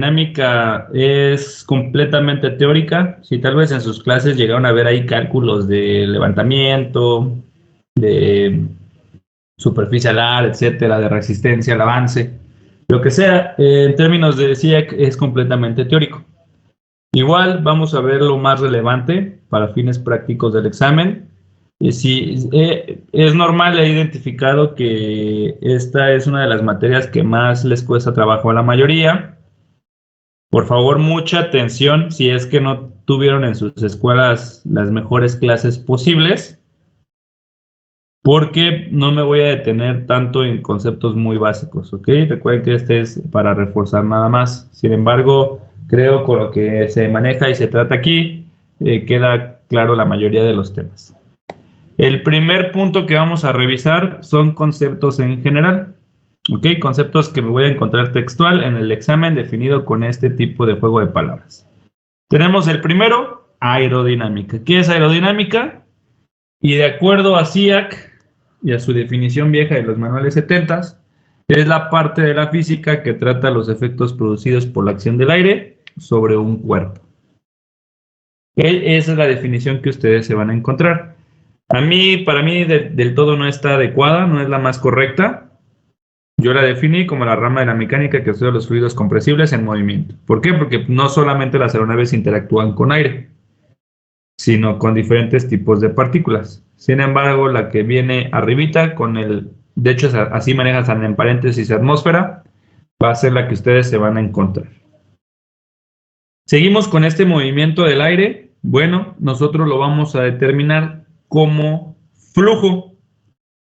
Dinámica es completamente teórica. Si tal vez en sus clases llegaron a ver ahí cálculos de levantamiento, de superficie alar, etcétera, de resistencia al avance, lo que sea, en términos de CIEC es completamente teórico. Igual vamos a ver lo más relevante para fines prácticos del examen. Es normal, he identificado que esta es una de las materias que más les cuesta trabajo a la mayoría. Por favor, mucha atención si es que no tuvieron en sus escuelas las mejores clases posibles, porque no me voy a detener tanto en conceptos muy básicos, ¿ok? Recuerden que este es para reforzar nada más. Sin embargo, creo con lo que se maneja y se trata aquí, queda claro la mayoría de los temas. El primer punto que vamos a revisar son conceptos en general. ¿Ok? Conceptos que me voy a encontrar textual en el examen definido con este tipo de juego de palabras. Tenemos el primero, aerodinámica. ¿Qué es aerodinámica? Y de acuerdo a CIAC y a su definición vieja de los manuales 70, es la parte de la física que trata los efectos producidos por la acción del aire sobre un cuerpo. Esa es la definición que ustedes se van a encontrar. Para mí del todo no está adecuada, no es la más correcta. Yo la definí como la rama de la mecánica que estudia los fluidos compresibles en movimiento. ¿Por qué? Porque no solamente las aeronaves interactúan con aire, sino con diferentes tipos de partículas. Sin embargo, la que viene arribita de hecho así manejas en paréntesis atmósfera, va a ser la que ustedes se van a encontrar. Seguimos con este movimiento del aire. Bueno, nosotros lo vamos a determinar como flujo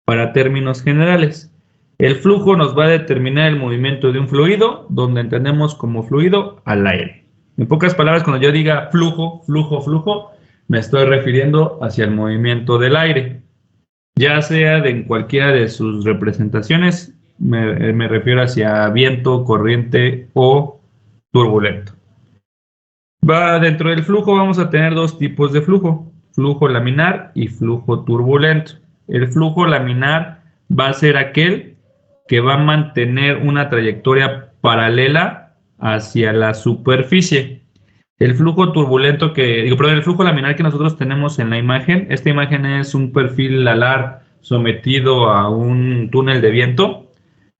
para términos generales. El flujo nos va a determinar el movimiento de un fluido, donde entendemos como fluido al aire. En pocas palabras, cuando yo diga flujo, me estoy refiriendo hacia el movimiento del aire. Ya sea en cualquiera de sus representaciones, me refiero hacia viento, corriente o turbulento. Dentro del flujo vamos a tener dos tipos de flujo, flujo laminar y flujo turbulento. El flujo laminar va a ser aquel que va a mantener una trayectoria paralela hacia la superficie. El flujo turbulento el flujo laminar que nosotros tenemos en la imagen, esta imagen es un perfil alar sometido a un túnel de viento,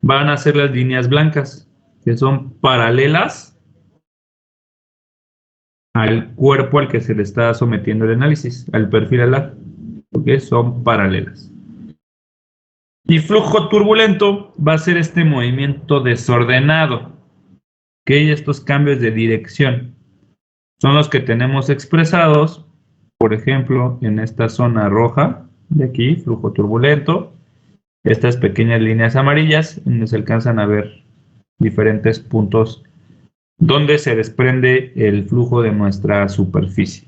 van a ser las líneas blancas, que son paralelas al cuerpo al que se le está sometiendo el análisis, al perfil alar, porque son paralelas. Y flujo turbulento va a ser este movimiento desordenado, que estos cambios de dirección son los que tenemos expresados, por ejemplo, en esta zona roja de aquí, flujo turbulento, estas pequeñas líneas amarillas, donde se alcanzan a ver diferentes puntos donde se desprende el flujo de nuestra superficie.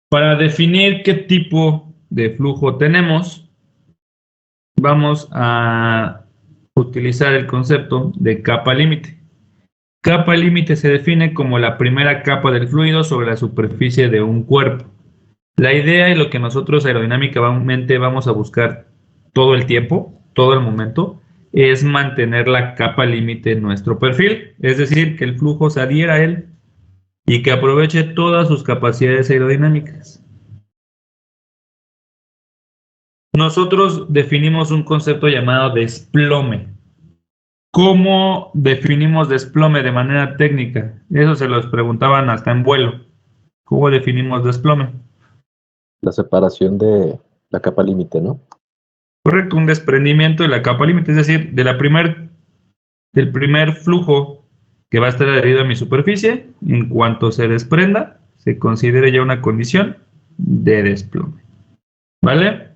Para definir qué tipo de flujo tenemos, vamos a utilizar el concepto de capa límite. Capa límite se define como la primera capa del fluido sobre la superficie de un cuerpo. La idea y lo que nosotros aerodinámicamente vamos a buscar todo el tiempo, todo el momento, es mantener la capa límite en nuestro perfil, es decir, que el flujo se adhiera a él y que aproveche todas sus capacidades aerodinámicas. Nosotros definimos un concepto llamado desplome. ¿Cómo definimos desplome de manera técnica? Eso se los preguntaban hasta en vuelo. ¿Cómo definimos desplome? La separación de la capa límite, ¿no? Correcto, un desprendimiento de la capa límite, es decir, del primer flujo que va a estar adherido a mi superficie, en cuanto se desprenda, se considera ya una condición de desplome. ¿Vale?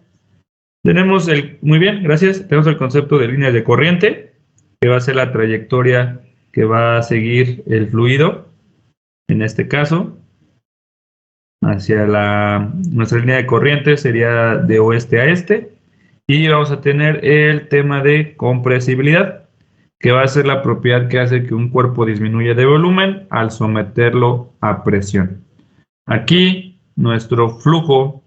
Muy bien, gracias. Tenemos el concepto de líneas de corriente, que va a ser la trayectoria que va a seguir el fluido, en este caso, hacia nuestra línea de corriente sería de oeste a este. Y vamos a tener el tema de compresibilidad, que va a ser la propiedad que hace que un cuerpo disminuya de volumen al someterlo a presión. Aquí nuestro flujo,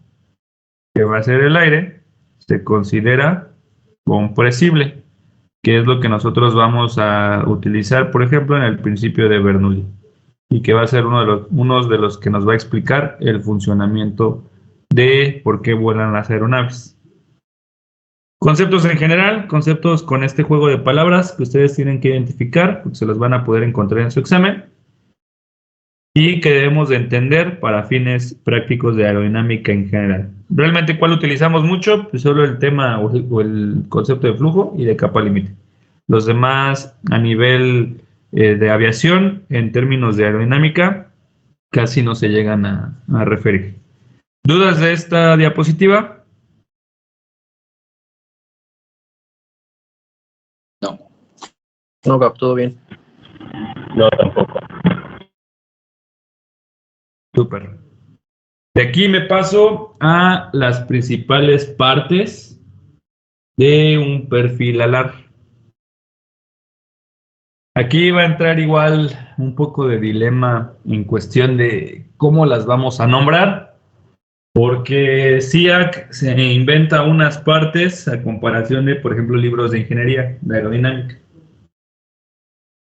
que va a ser el aire, se considera compresible. que es lo que nosotros vamos a utilizar, por ejemplo, en el principio de Bernoulli, y que va a ser uno de los que nos va a explicar el funcionamiento de por qué vuelan las aeronaves. Conceptos en general, conceptos con este juego de palabras que ustedes tienen que identificar, porque se los van a poder encontrar en su examen, y que debemos de entender para fines prácticos de aerodinámica en general. Realmente, ¿cuál utilizamos mucho? Pues solo el tema o el concepto de flujo y de capa límite. Los demás, a nivel de aviación, en términos de aerodinámica, casi no se llegan a referir. ¿Dudas de esta diapositiva? No. No captó bien. No, tampoco. Súper. De aquí me paso a las principales partes de un perfil alar. Aquí va a entrar igual un poco de dilema en cuestión de cómo las vamos a nombrar, porque SIAC se inventa unas partes a comparación de, por ejemplo, libros de ingeniería, de aerodinámica.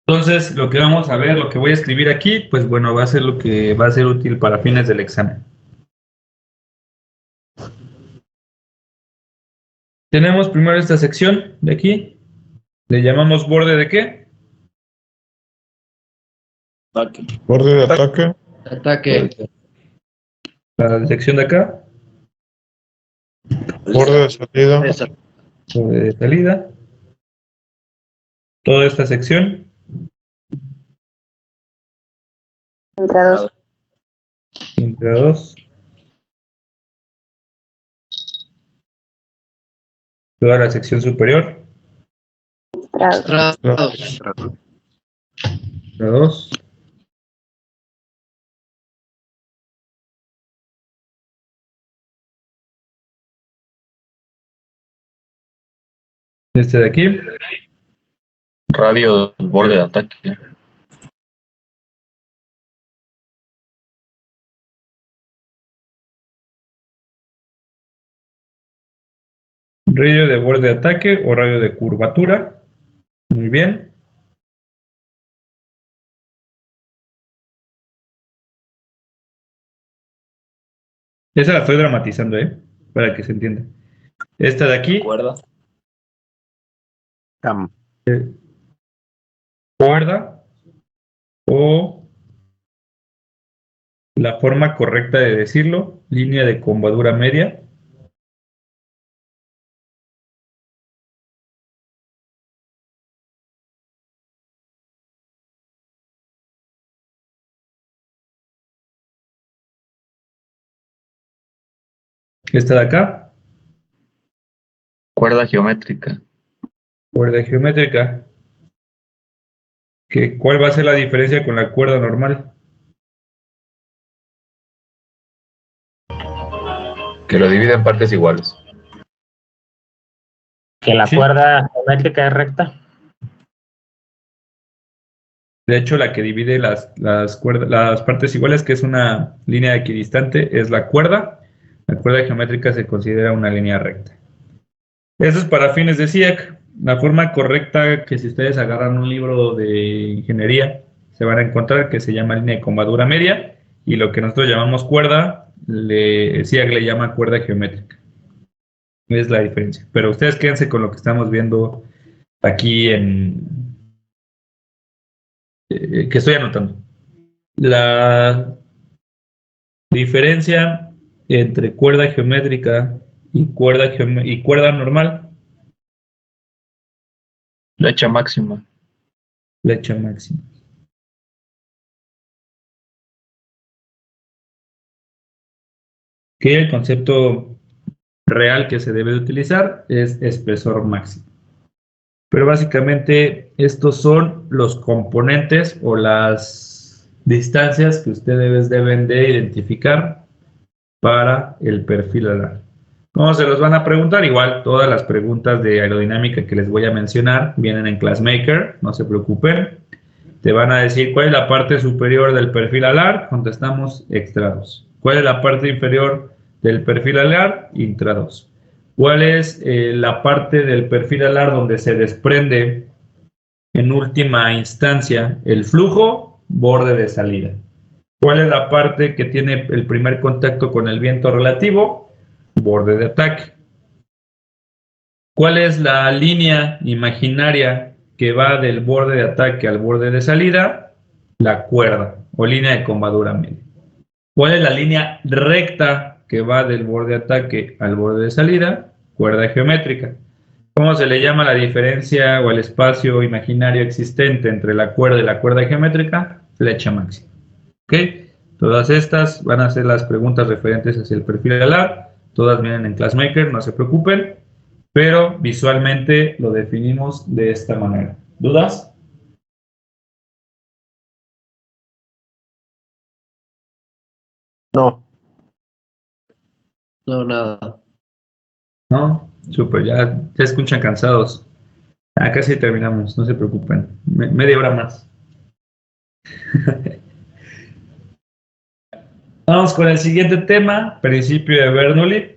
Entonces, lo que vamos a ver, lo que voy a escribir aquí, pues bueno, va a ser lo que va a ser útil para fines del examen. Tenemos primero esta sección de aquí. ¿Le llamamos borde de qué? Ataque. Borde de ataque. Ataque. La sección de acá, Borde de salida. Esa. borde de salida. Toda esta sección, Entrados. entre dos. Toda la sección superior, Entrados. Traslados. entre dos. Este de aquí, Radio del borde de ataque. radio de borde de ataque o radio de curvatura. Muy bien. Esa la estoy dramatizando, para que se entienda. Esta de aquí, Cuerda. cuerda, o la forma correcta de decirlo, línea de combadura media. Esta de acá, Cuerda geométrica. cuerda geométrica. ¿Cuál va a ser la diferencia con la cuerda normal? Que lo divide en partes iguales. Que la Sí. cuerda geométrica es recta. De hecho, la que divide las partes iguales, que es una línea equidistante, es la cuerda. La cuerda geométrica se considera una línea recta. Eso es para fines de SIAC. La forma correcta que si ustedes agarran un libro de ingeniería, se van a encontrar que se llama línea de combadura media, y lo que nosotros llamamos cuerda, SIAC le llama cuerda geométrica. Es la diferencia. Pero ustedes quédense con lo que estamos viendo aquí que estoy anotando. La diferencia entre cuerda geométrica y cuerda normal, Flecha máxima. flecha máxima. Que el concepto real que se debe de utilizar es espesor máximo. Pero básicamente estos son los componentes o las distancias que ustedes deben de identificar para el perfil alar. ¿Cómo se los van a preguntar? Igual todas las preguntas de aerodinámica que les voy a mencionar vienen en Classmaker, no se preocupen. Te van a decir cuál es la parte superior del perfil alar, contestamos extra 2. ¿Cuál es la parte inferior del perfil alar? Intra 2. ¿Cuál es la parte del perfil alar donde se desprende en última instancia el flujo? Borde de salida. ¿Cuál es la parte que tiene el primer contacto con el viento relativo? Borde de ataque. ¿Cuál es la línea imaginaria que va del borde de ataque al borde de salida? La cuerda o línea de combadura media. ¿Cuál es la línea recta que va del borde de ataque al borde de salida? Cuerda geométrica. ¿Cómo se le llama la diferencia o el espacio imaginario existente entre la cuerda y la cuerda geométrica? Flecha máxima. ¿Ok? Todas estas van a ser las preguntas referentes hacia el perfil alar. Todas vienen en Classmaker, no se preocupen. Pero visualmente lo definimos de esta manera. ¿Dudas? No. No, nada. ¿No? Súper, ya escuchan cansados. Casi terminamos, no se preocupen. Media hora más. Vamos con el siguiente tema, principio de Bernoulli.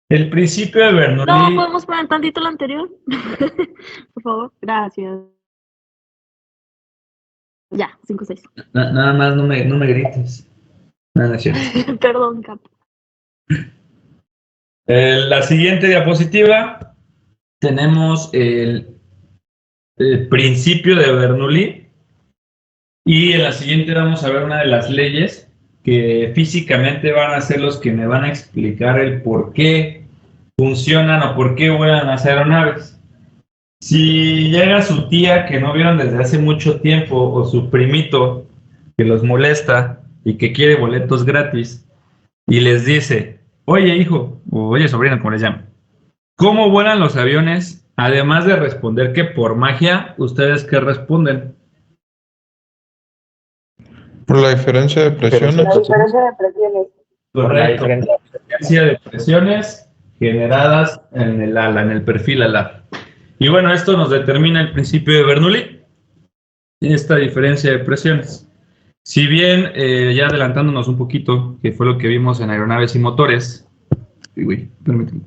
El principio de Bernoulli... No, ¿podemos poner tantito lo anterior? Por favor, gracias. Ya, 5-6. Nada más no me grites. No es cierto. Perdón, Cap. La siguiente diapositiva tenemos el principio de Bernoulli y en la siguiente vamos a ver una de las leyes que físicamente van a ser los que me van a explicar el por qué funcionan o por qué vuelan las aeronaves. Si llega su tía que no vieron desde hace mucho tiempo o su primito que los molesta y que quiere boletos gratis y les dice, oye hijo, o oye sobrino, como les llaman, ¿cómo vuelan los aviones? Además de responder que por magia, ¿ustedes qué responden? Por la diferencia de presiones. La diferencia de presiones. Correcto. La diferencia de presiones generadas en el ala, en el perfil alar. Y bueno, esto nos determina el principio de Bernoulli, esta diferencia de presiones. Si bien, ya adelantándonos un poquito, que fue lo que vimos en aeronaves y motores, permíteme.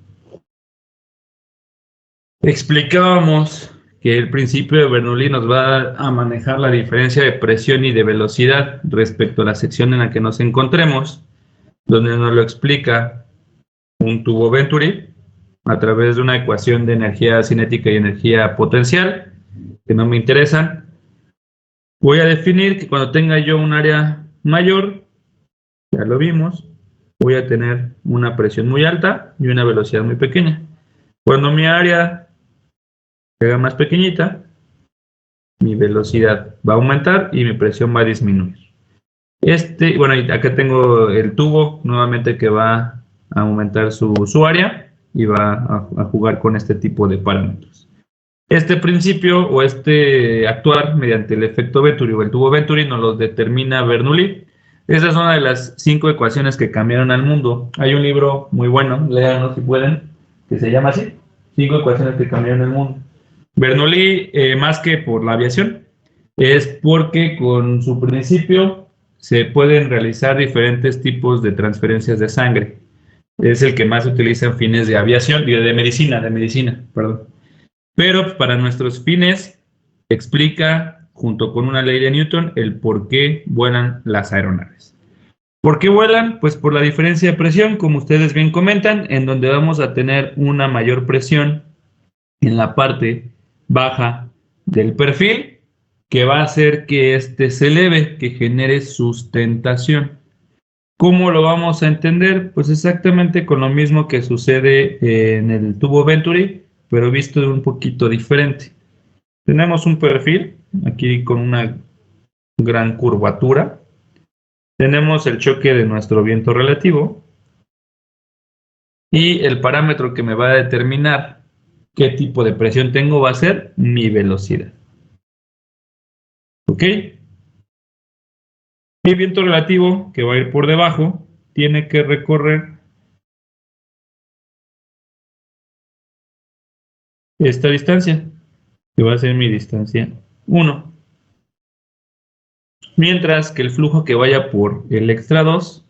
Explicábamos que el principio de Bernoulli nos va a manejar la diferencia de presión y de velocidad respecto a la sección en la que nos encontremos, donde nos lo explica un tubo Venturi a través de una ecuación de energía cinética y energía potencial, que no me interesan. Voy a definir que cuando tenga yo un área mayor, ya lo vimos, voy a tener una presión muy alta y una velocidad muy pequeña. Cuando mi área sea más pequeñita, mi velocidad va a aumentar y mi presión va a disminuir. Bueno, y acá tengo el tubo nuevamente que va a aumentar su área y va a jugar con este tipo de parámetros. Este principio o este actuar mediante el efecto Venturi o el tubo Venturi nos lo determina Bernoulli. Esa es una de las 5 ecuaciones que cambiaron al mundo. Hay un libro muy bueno, léanlo si pueden, que se llama así, 5 ecuaciones que cambiaron el mundo. Bernoulli, más que por la aviación, es porque con su principio se pueden realizar diferentes tipos de transferencias de sangre. Es el que más se utiliza en fines de aviación, de medicina, perdón. Pero para nuestros fines explica, junto con una ley de Newton, el por qué vuelan las aeronaves. ¿Por qué vuelan? Pues por la diferencia de presión, como ustedes bien comentan, en donde vamos a tener una mayor presión en la parte baja del perfil, que va a hacer que éste se eleve, que genere sustentación. ¿Cómo lo vamos a entender? Pues exactamente con lo mismo que sucede en el tubo Venturi, pero visto de un poquito diferente. Tenemos un perfil aquí con una gran curvatura. Tenemos el choque de nuestro viento relativo y el parámetro que me va a determinar qué tipo de presión tengo va a ser mi velocidad. ¿Ok? Mi viento relativo, que va a ir por debajo, tiene que recorrer esta distancia, que va a ser mi distancia 1. Mientras que el flujo que vaya por el extra 2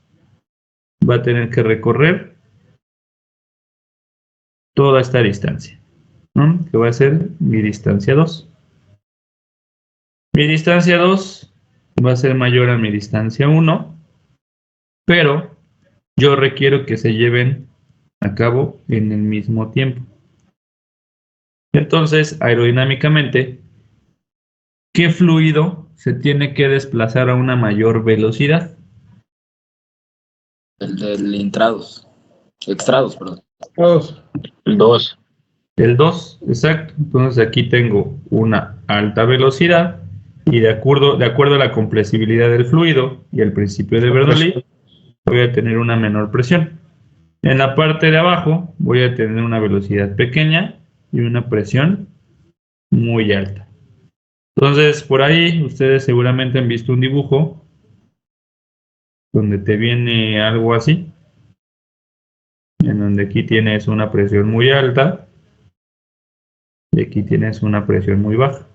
va a tener que recorrer toda esta distancia, ¿no? Que va a ser mi distancia 2. Mi distancia 2 va a ser mayor a mi distancia 1, pero yo requiero que se lleven a cabo en el mismo tiempo. Entonces, aerodinámicamente, ¿qué fluido se tiene que desplazar a una mayor velocidad? El del intrados. Extrados, perdón. Todos. El 2. El 2, exacto. Entonces aquí tengo una alta velocidad y de acuerdo a la compresibilidad del fluido y el principio de Bernoulli, voy a tener una menor presión. En la parte de abajo voy a tener una velocidad pequeña y una presión muy alta. Entonces, por ahí ustedes seguramente han visto un dibujo donde te viene algo así, en donde aquí tienes una presión muy alta y aquí tienes una presión muy baja.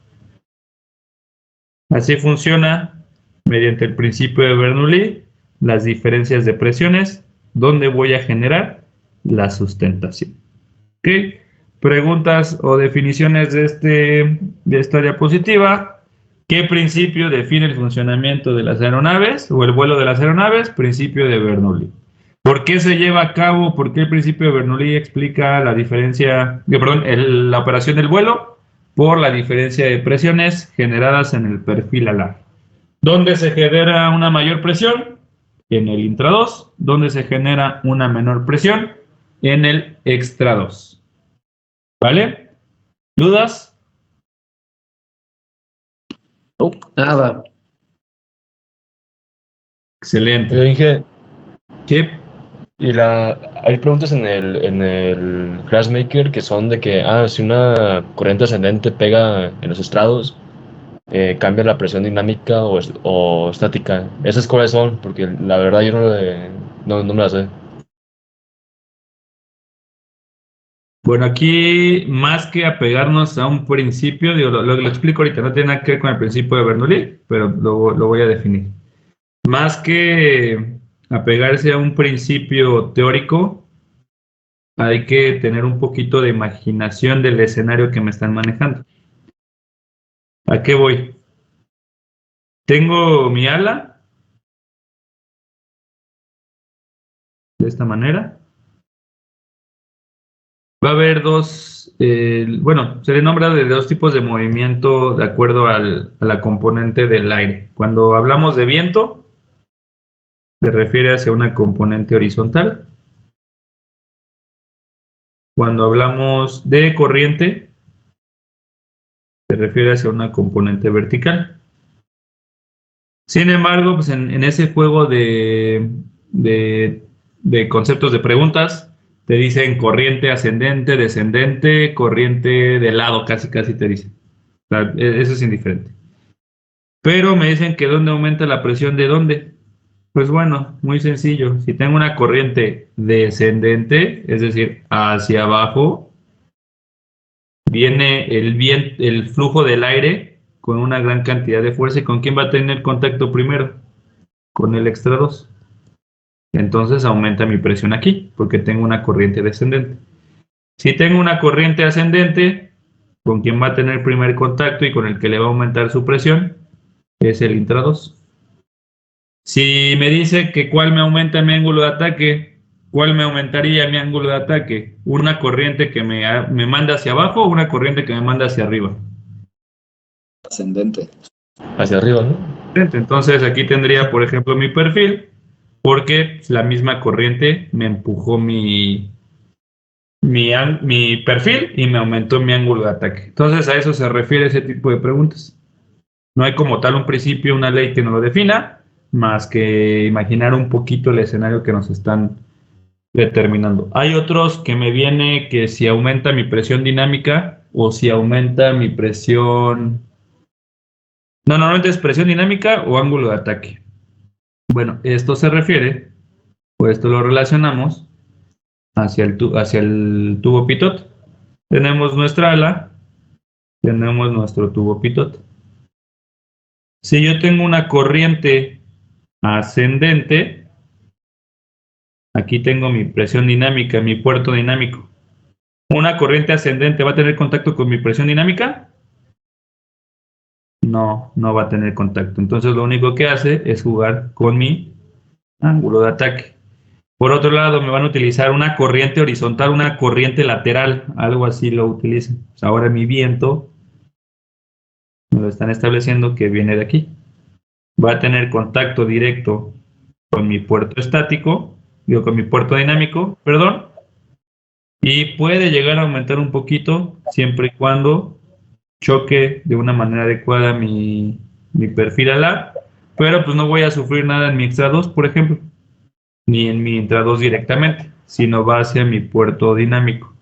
Así funciona mediante el principio de Bernoulli las diferencias de presiones, donde voy a generar la sustentación. ¿Ok? Preguntas o definiciones de esta diapositiva. ¿Qué principio define el funcionamiento de las aeronaves o el vuelo de las aeronaves? Principio de Bernoulli. ¿Por qué se lleva a cabo? ¿Por qué el principio de Bernoulli explica la diferencia, la operación del vuelo? Por la diferencia de presiones generadas en el perfil alar. ¿Dónde se genera una mayor presión? En el intra 2. ¿Dónde se genera una menor presión? En el extra 2. ¿Vale? ¿Dudas? Nada. Excelente. Yo dije, ¿Qué? hay preguntas en el Glassmaker que son de que, si una corriente ascendente pega en los estrados, cambia la presión dinámica o estática. ¿Esas cuáles son? Porque la verdad yo no me las sé. Bueno, aquí más que apegarnos a un principio, digo, lo explico ahorita, no tiene nada que ver con el principio de Bernoulli, pero lo voy a definir. Más que apegarse a un principio teórico, hay que tener un poquito de imaginación del escenario que me están manejando. ¿A qué voy? Tengo mi ala de esta manera. Va a haber se le nombra de dos tipos de movimiento de acuerdo a la componente del aire. Cuando hablamos de viento, se refiere hacia una componente horizontal. Cuando hablamos de corriente, se refiere hacia una componente vertical. Sin embargo, pues en ese juego de conceptos de preguntas, te dicen corriente ascendente, descendente, corriente de lado, casi te dicen. O sea, eso es indiferente. Pero me dicen que ¿dónde aumenta la presión? ¿De dónde? Pues bueno, muy sencillo. Si tengo una corriente descendente, es decir, hacia abajo, viene el flujo del aire con una gran cantidad de fuerza. ¿Y con quién va a tener contacto primero? Con el extra 2. Entonces aumenta mi presión aquí, porque tengo una corriente descendente. Si tengo una corriente ascendente, ¿con quién va a tener primer contacto y con el que le va a aumentar su presión? Es el intra 2. Si me dice que cuál me aumenta mi ángulo de ataque, ¿cuál me aumentaría mi ángulo de ataque? ¿Una corriente que me manda hacia abajo o una corriente que me manda hacia arriba? Ascendente. Hacia arriba, ¿no? Entonces aquí tendría, por ejemplo, mi perfil, porque la misma corriente me empujó mi perfil y me aumentó mi ángulo de ataque. Entonces a eso se refiere ese tipo de preguntas. No hay como tal un principio, una ley que nos lo defina, más que imaginar un poquito el escenario que nos están determinando. Hay otros que me viene que si aumenta mi presión dinámica o si aumenta mi presión... No, normalmente es presión dinámica o ángulo de ataque. Bueno, esto se refiere, o esto lo relacionamos hacia el tubo pitot. Tenemos nuestra ala, tenemos nuestro tubo pitot. Si yo tengo una corriente ascendente, aquí tengo mi presión dinámica, mi puerto dinámico. ¿Una corriente ascendente va a tener contacto con mi presión dinámica? No, no va a tener contacto. Entonces lo único que hace es jugar con mi ángulo de ataque. Por otro lado, me van a utilizar una corriente horizontal, una corriente lateral, algo así lo utilizan. Pues ahora mi viento, me lo están estableciendo que viene de aquí. Va a tener contacto directo con mi puerto estático, digo, con mi puerto dinámico, perdón, y puede llegar a aumentar un poquito siempre y cuando choque de una manera adecuada mi perfil alar, pero pues no voy a sufrir nada en mi extra 2, por ejemplo, ni en mi intra 2 directamente, sino va hacia mi puerto dinámico.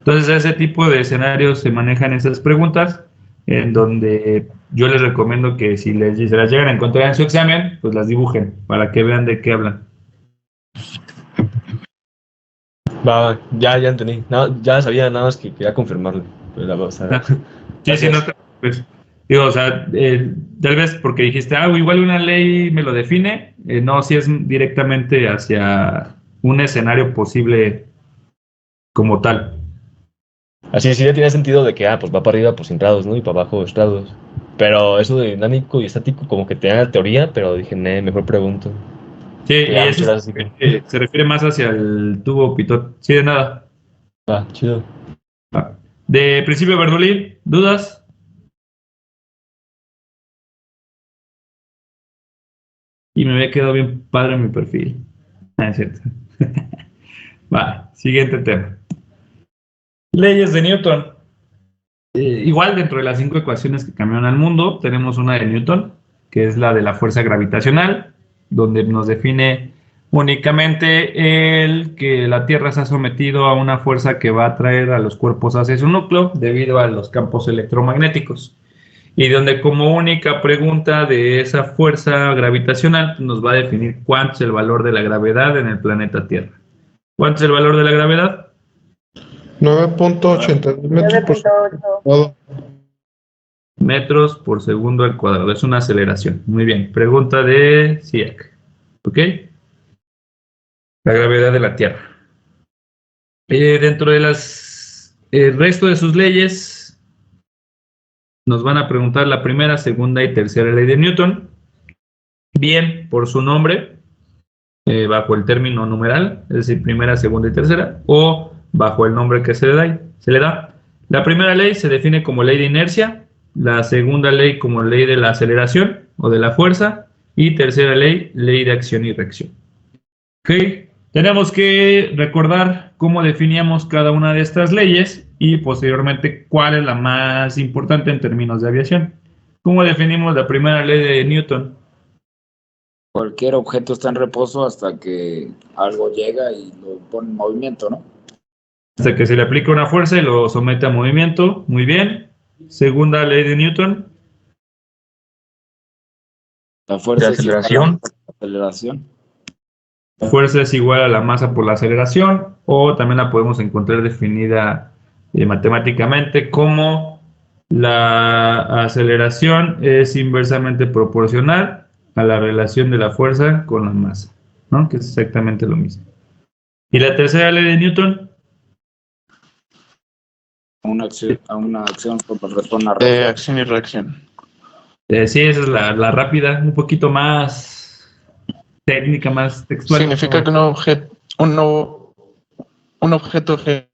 Entonces, ese tipo de escenarios se manejan esas preguntas, en donde yo les recomiendo que si se las llegan a encontrar en su examen, pues las dibujen para que vean de qué hablan. Va, ya entendí. No, ya sabía, nada más que quería confirmarlo. Pues, o sea, Sí, no te preocupes. Digo, o sea, tal vez porque dijiste, igual una ley me lo define, no, si es directamente hacia un escenario posible como tal. así sí ya tiene sentido de que, pues va para arriba, pues entrados, ¿no? Y para abajo, estrados. Pero eso de dinámico y estático, como que tenía la teoría, pero dije, mejor pregunto. Sí, y Ya, eso muchas gracias. se refiere más hacia el tubo pitot. Sí, de nada. Chido. De principio, Bernoulli, ¿dudas? Y me había quedado bien padre en mi perfil. Es cierto. Va, siguiente tema. Leyes de Newton. Igual dentro de las 5 ecuaciones que cambiaron al mundo, tenemos una de Newton, que es la de la fuerza gravitacional, donde nos define únicamente el que la Tierra se ha sometido a una fuerza que va a atraer a los cuerpos hacia su núcleo debido a los campos electromagnéticos. Y donde como única pregunta de esa fuerza gravitacional nos va a definir cuánto es el valor de la gravedad en el planeta Tierra. ¿Cuánto es el valor de la gravedad? 9.82 metros por segundo. Metros por segundo al cuadrado. Es una aceleración. Muy bien. Pregunta de CIEC. ¿Ok? La gravedad de la Tierra. Dentro de el resto de sus leyes, nos van a preguntar la primera, segunda y tercera ley de Newton. Bien por su nombre, bajo el término numeral, es decir, primera, segunda y tercera, o bajo el nombre que se le da. La primera ley se define como ley de inercia, la segunda ley como ley de la aceleración o de la fuerza, y tercera ley, ley de acción y reacción. Ok, tenemos que recordar cómo definíamos cada una de estas leyes y posteriormente cuál es la más importante en términos de aviación. ¿Cómo definimos la primera ley de Newton? Cualquier objeto está en reposo hasta que algo llega y lo pone en movimiento, ¿no? Hasta que se le aplica una fuerza y lo somete a movimiento. Muy bien. Segunda ley de Newton. La fuerza De aceleración. Aceleración. La fuerza es igual a la masa por la aceleración, o también la podemos encontrar definida matemáticamente como la aceleración es inversamente proporcional a la relación de la fuerza con la masa, ¿no? Que es exactamente lo mismo. ¿Y la tercera ley de Newton? A una acción corresponde a De reacción. acción y reacción. Sí, esa es la rápida, un poquito más técnica, más textual. Significa que un objeto ejerce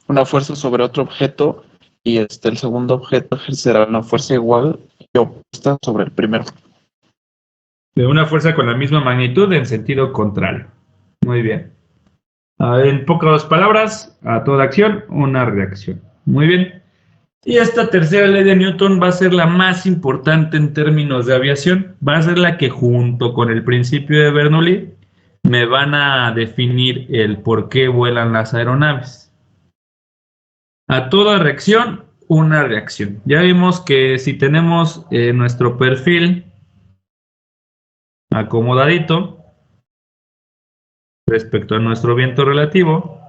una fuerza sobre otro objeto y el segundo objeto ejercerá una fuerza igual y opuesta sobre el primero. De una fuerza con la misma magnitud en sentido contrario. Muy bien. En pocas palabras, a toda acción, una reacción. Muy bien. Y esta tercera ley de Newton va a ser la más importante en términos de aviación. Va a ser la que junto con el principio de Bernoulli me van a definir el por qué vuelan las aeronaves. A toda reacción, una reacción. Ya vimos que si tenemos nuestro perfil acomodadito respecto a nuestro viento relativo,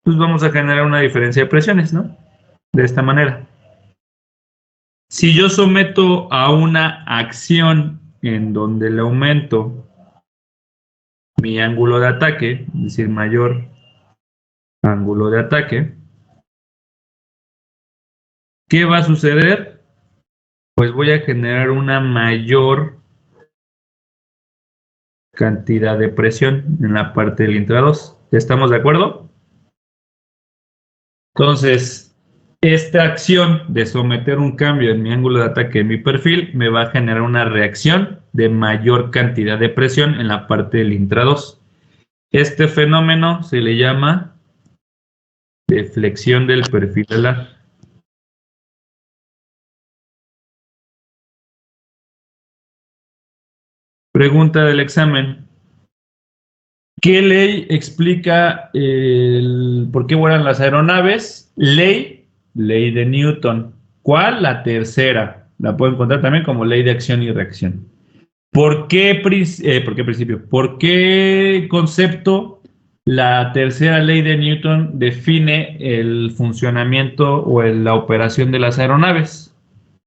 pues vamos a generar una diferencia de presiones, ¿no? De esta manera. Si yo someto a una acción en donde le aumento mi ángulo de ataque, es decir, mayor ángulo de ataque, ¿qué va a suceder? Pues voy a generar una mayor cantidad de presión en la parte del intra-2. ¿Estamos de acuerdo? Entonces, esta acción de someter un cambio en mi ángulo de ataque en mi perfil me va a generar una reacción de mayor cantidad de presión en la parte del intra-2. Este fenómeno se le llama deflexión del perfil alar. Pregunta del examen. ¿Qué ley explica por qué vuelan las aeronaves? Ley de Newton. ¿Cuál? La tercera. La puedo encontrar también como ley de acción y reacción. ¿Por qué principio? ¿Por qué concepto la tercera ley de Newton define el funcionamiento o la operación de las aeronaves?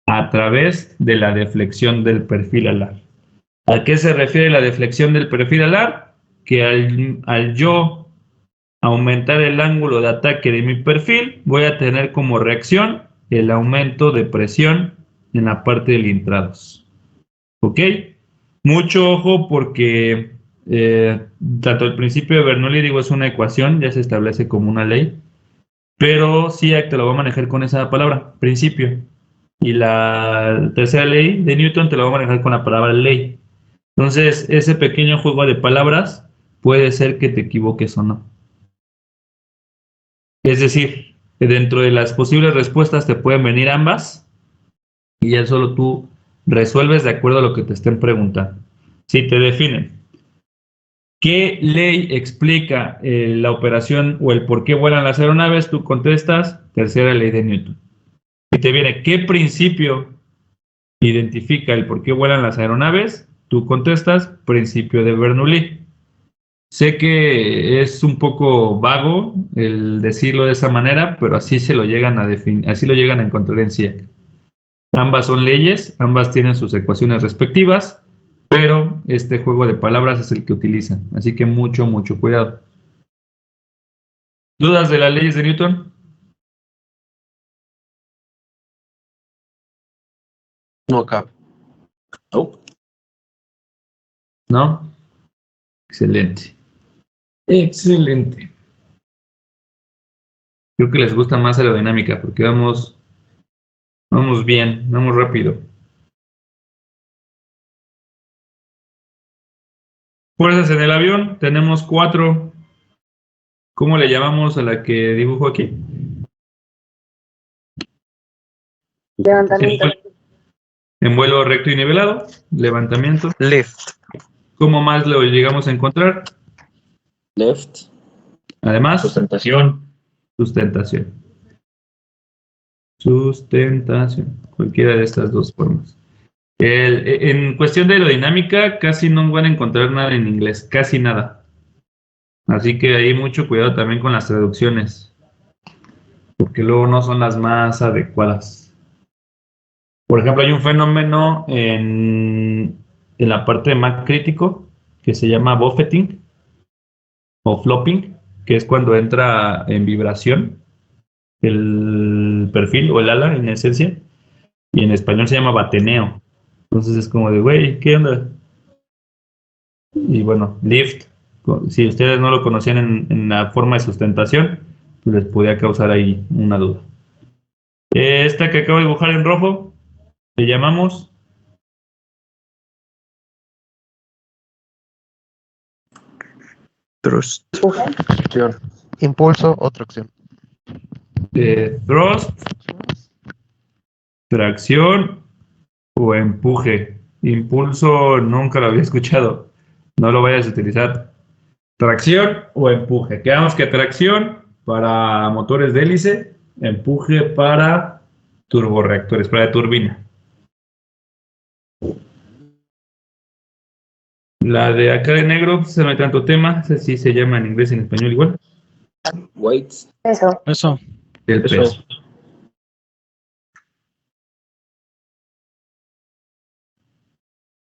A través de la deflexión del perfil alar. ¿A qué se refiere la deflexión del perfil alar? Que al yo aumentar el ángulo de ataque de mi perfil, voy a tener como reacción el aumento de presión en la parte del intrados. ¿Ok? Mucho ojo porque tanto el principio de Bernoulli, digo, es una ecuación, ya se establece como una ley, pero sí te lo voy a manejar con esa palabra, principio. Y la tercera ley de Newton te lo voy a manejar con la palabra ley. Entonces, ese pequeño juego de palabras puede ser que te equivoques o no. Es decir, que dentro de las posibles respuestas te pueden venir ambas y ya solo tú resuelves de acuerdo a lo que te estén preguntando. Si te definen, ¿qué ley explica la operación o el por qué vuelan las aeronaves? Tú contestas, tercera ley de Newton. Si te viene, ¿qué principio identifica el por qué vuelan las aeronaves? Tú contestas, principio de Bernoulli. Sé que es un poco vago el decirlo de esa manera, pero así se lo llegan a definir, así lo llegan a encontrar en sí. Ambas son leyes, ambas tienen sus ecuaciones respectivas, pero este juego de palabras es el que utilizan, así que mucho cuidado. ¿Dudas de las leyes de Newton? No acá. Oh, ¿No? Excelente. Excelente. Creo que les gusta más aerodinámica porque vamos bien, vamos rápido. Fuerzas en el avión, tenemos 4. ¿Cómo le llamamos a la que dibujo aquí? Levantamiento. En vuelo recto y nivelado, levantamiento. Lift. ¿Cómo más lo llegamos a encontrar? left. Además, Sustentación. sustentación. Sustentación. Cualquiera de estas dos formas. En cuestión de aerodinámica, casi no van a encontrar nada en inglés, casi nada. Así que hay mucho cuidado también con las traducciones, porque luego no son las más adecuadas. Por ejemplo, hay un fenómeno en la parte de Mach crítico que se llama buffeting o flopping, que es cuando entra en vibración el perfil o el ala en esencia, y en español se llama bateneo. Entonces es como de, güey, ¿qué onda? Y bueno, lift, si ustedes no lo conocían en la forma de sustentación, pues les podía causar ahí una duda. Esta que acabo de dibujar en rojo, le llamamos Thrust. Impulso o tracción. thrust, tracción o empuje. Impulso nunca lo había escuchado, no lo vayas a utilizar. Tracción o empuje. Quedamos que tracción para motores de hélice, empuje para turborreactores, para turbina. La de acá de negro, pues, no hay tanto tema, así se llama en inglés y en español igual. Weights. Eso. El peso.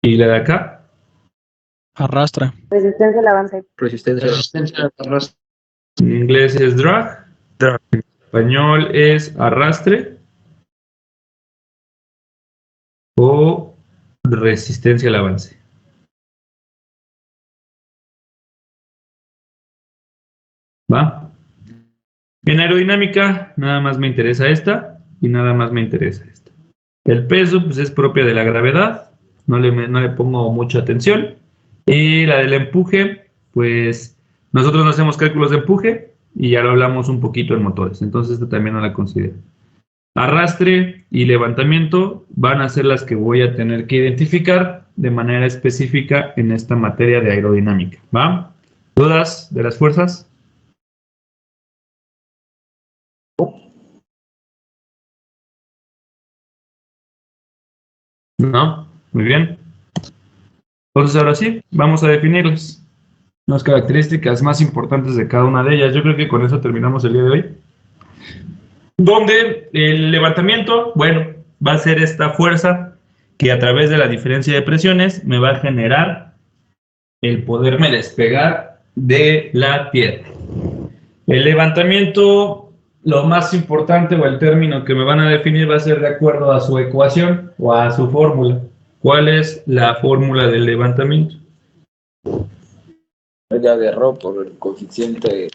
Y la de acá, Arrastra. Resistencia al avance. Resistencia. Resistencia al arrastre. En inglés es drag. En español es arrastre o resistencia al avance. ¿Va? En aerodinámica, nada más me interesa esta y nada más me interesa esta. El peso, pues es propia de la gravedad, no le pongo mucha atención. Y la del empuje, pues nosotros no hacemos cálculos de empuje y ya lo hablamos un poquito en motores, entonces esta también no la considero. Arrastre y levantamiento van a ser las que voy a tener que identificar de manera específica en esta materia de aerodinámica, ¿va? ¿Dudas de las fuerzas? No, muy bien. Entonces ahora sí, vamos a definirlas. Las características más importantes de cada una de ellas. Yo creo que con eso terminamos el día de hoy. Donde el levantamiento, bueno, va a ser esta fuerza que a través de la diferencia de presiones me va a generar el poderme despegar de la tierra. El levantamiento, lo más importante o el término que me van a definir va a ser de acuerdo a su ecuación o a su fórmula. ¿Cuál es la fórmula del levantamiento? Ya de Rho por el coeficiente,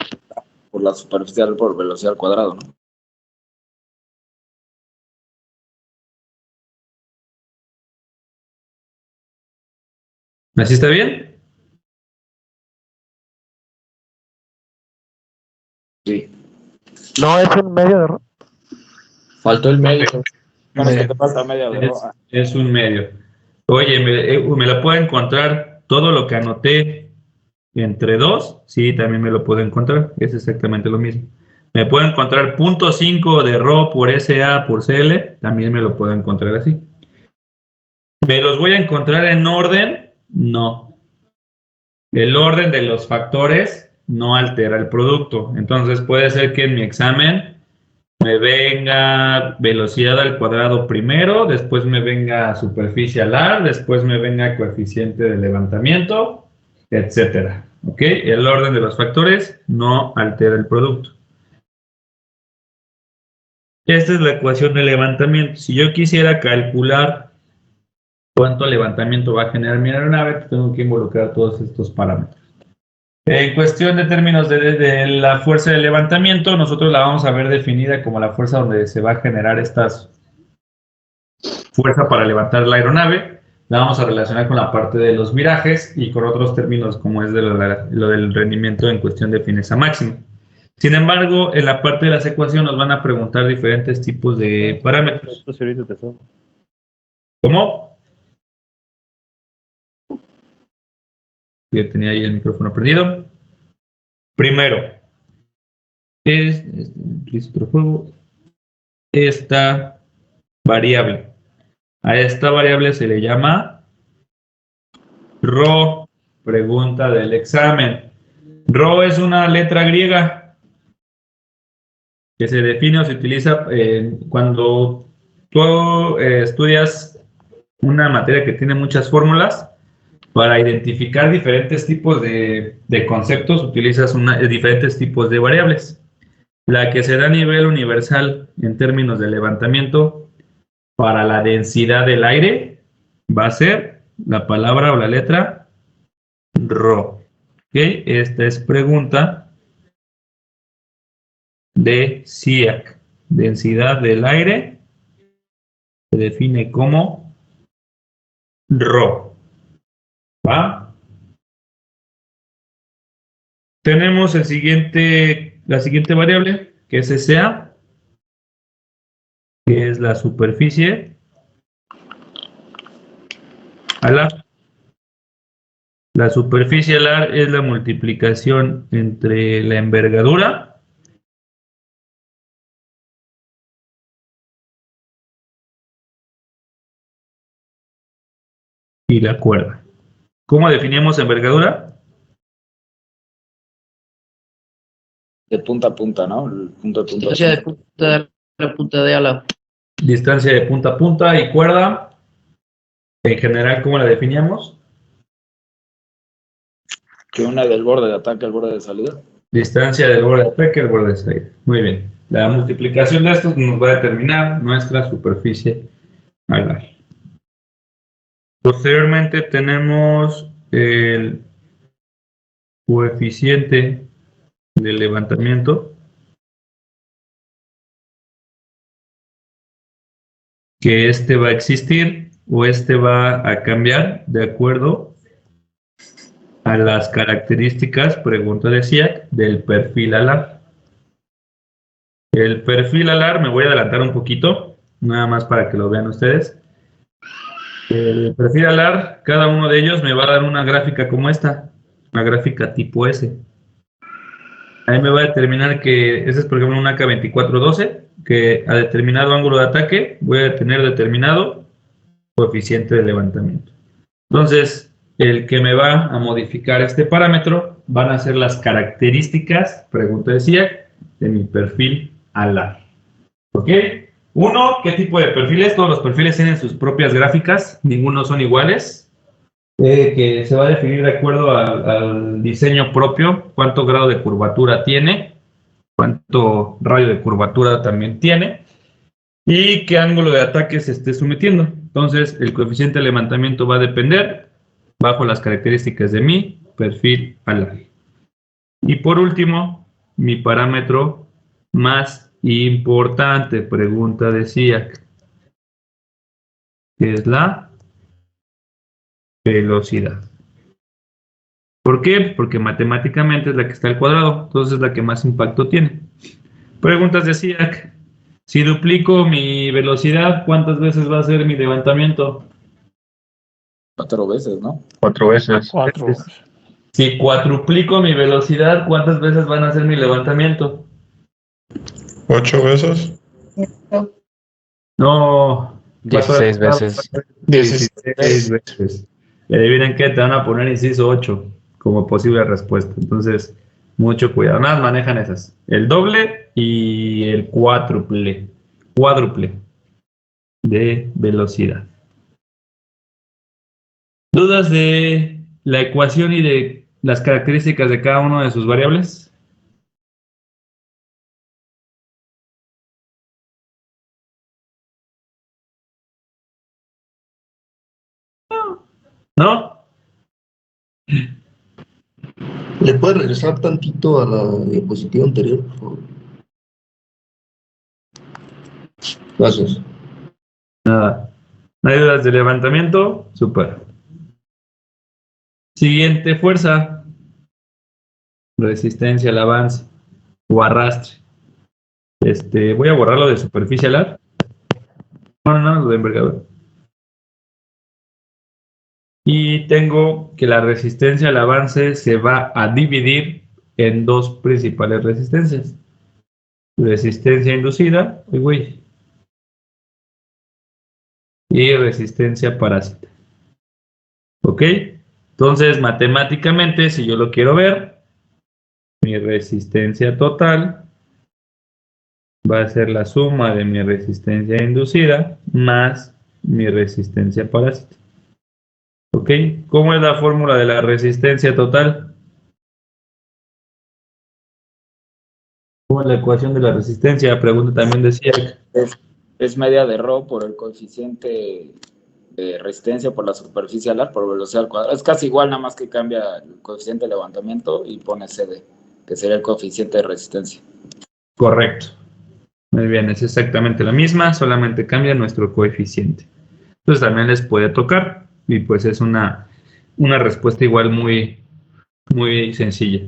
por la superficial, por velocidad al cuadrado, ¿no? ¿Así está bien? Sí. No, es un medio de... Faltó el medio. Bueno, que te falta media de Rho. Es un medio. Oye, ¿me la puedo encontrar todo lo que anoté entre 2? Sí, también me lo puedo encontrar. Es exactamente lo mismo. ¿Me puedo encontrar 0.5 de Rho por SA por CL? También me lo puedo encontrar así. ¿Me los voy a encontrar en orden? No. El orden de los factores no altera el producto. Entonces puede ser que en mi examen me venga velocidad al cuadrado primero, después me venga superficie alar, después me venga coeficiente de levantamiento, etcétera. ¿Ok? El orden de los factores no altera el producto. Esta es la ecuación de levantamiento. Si yo quisiera calcular cuánto levantamiento va a generar mi aeronave, tengo que involucrar todos estos parámetros. En cuestión de términos de la fuerza de levantamiento, nosotros la vamos a ver definida como la fuerza donde se va a generar esta fuerza para levantar la aeronave. La vamos a relacionar con la parte de los virajes y con otros términos como es de lo del rendimiento en cuestión de fineza máxima. Sin embargo, en la parte de las ecuaciones nos van a preguntar diferentes tipos de parámetros. ¿Cómo? Yo tenía ahí el micrófono prendido. Primero, esta variable. A esta variable se le llama Rho. Pregunta del examen. Rho es una letra griega que se define o se utiliza cuando tú estudias una materia que tiene muchas fórmulas. Para identificar diferentes tipos de conceptos utilizas diferentes tipos de variables. La que se da a nivel universal en términos de levantamiento para la densidad del aire va a ser la palabra o la letra Rho. ¿Okay? Esta es pregunta de SIAC. Densidad del aire se define como Rho. ¿Va? Tenemos la siguiente variable, que es SA, que es la superficie alar. La superficie alar es la multiplicación entre la envergadura y la cuerda. ¿Cómo definimos envergadura? De punta a punta, ¿no? El punto de punta. Distancia de punta de la punta de ala. Distancia de punta a punta y cuerda. En general, ¿cómo la definíamos? Que una del borde de ataque al borde de salida. Distancia del borde de ataque al borde de salida. Muy bien. La multiplicación de estos nos va a determinar nuestra superficie alar. Posteriormente tenemos el coeficiente de levantamiento, que este va a existir o este va a cambiar de acuerdo a las características, pregunta de SIAC, del perfil alar. El perfil alar, me voy a adelantar un poquito, nada más para que lo vean ustedes. El perfil alar, cada uno de ellos me va a dar una gráfica como esta, una gráfica tipo S. Ahí me va a determinar que ese es, por ejemplo, un AK-2412, que a determinado ángulo de ataque voy a tener determinado coeficiente de levantamiento. Entonces, el que me va a modificar este parámetro van a ser las características, pregunta de SIAC, de mi perfil alar. ¿Ok? Uno, ¿qué tipo de perfiles? Todos los perfiles tienen sus propias gráficas, ninguno son iguales, que se va a definir de acuerdo al diseño propio, cuánto grado de curvatura tiene, cuánto radio de curvatura también tiene, y qué ángulo de ataque se esté sometiendo. Entonces, el coeficiente de levantamiento va a depender bajo las características de mi perfil alar. Y por último, mi parámetro más importante, pregunta de SIAC, que es la velocidad. ¿Por qué? Porque matemáticamente es la que está al cuadrado, entonces es la que más impacto tiene. Preguntas de SIAC. Si duplico mi velocidad, ¿cuántas veces va a ser mi levantamiento? 4 veces, ¿no? 4 veces. 4. Si cuadruplico mi velocidad, ¿cuántas veces van a ser mi levantamiento? 8 veces. No. 16 veces. 16 veces. Y adivinen qué, te van a poner inciso 8 como posible respuesta. Entonces, mucho cuidado. Nada, manejan esas. El doble y el cuádruple de velocidad. ¿Dudas de la ecuación y de las características de cada una de sus variables? ¿No? ¿Le puede regresar tantito a la diapositiva anterior, por favor? Gracias. Nada. ¿No hay dudas de levantamiento? Súper. Siguiente fuerza. Resistencia al avance o arrastre. Voy a borrarlo de superficie alar. No, lo de envergadura. Y tengo que la resistencia al avance se va a dividir en dos principales resistencias. Resistencia inducida, y resistencia parásita. ¿Ok? Entonces, matemáticamente, si yo lo quiero ver, mi resistencia total va a ser la suma de mi resistencia inducida más mi resistencia parásita. ¿Ok? ¿Cómo es la fórmula de la resistencia total? ¿Cómo es la ecuación de la resistencia? Pregunta también de SIAC. Es media de ρ por el coeficiente de resistencia por la superficie alar por velocidad al cuadrado. Es casi igual, nada más que cambia el coeficiente de levantamiento y pone CD, que sería el coeficiente de resistencia. Correcto. Muy bien, es exactamente la misma, solamente cambia nuestro coeficiente. Entonces también les puede tocar y pues es una respuesta igual muy sencilla.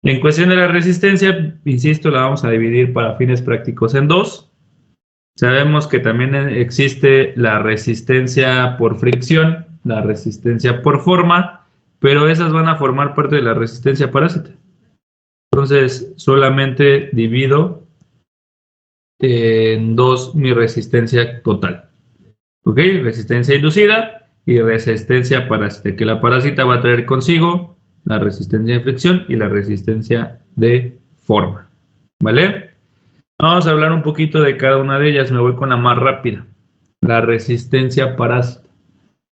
En cuestión de la resistencia, insisto, la vamos a dividir para fines prácticos en dos. Sabemos que también existe la resistencia por fricción, la resistencia por forma, pero esas van a formar parte de la resistencia parásita. Entonces, solamente divido en dos mi resistencia total. ¿Ok? Resistencia inducida y resistencia parásita, que la parásita va a traer consigo la resistencia de fricción y la resistencia de forma. ¿Vale? Vamos a hablar un poquito de cada una de ellas. Me voy con la más rápida. La resistencia parásita.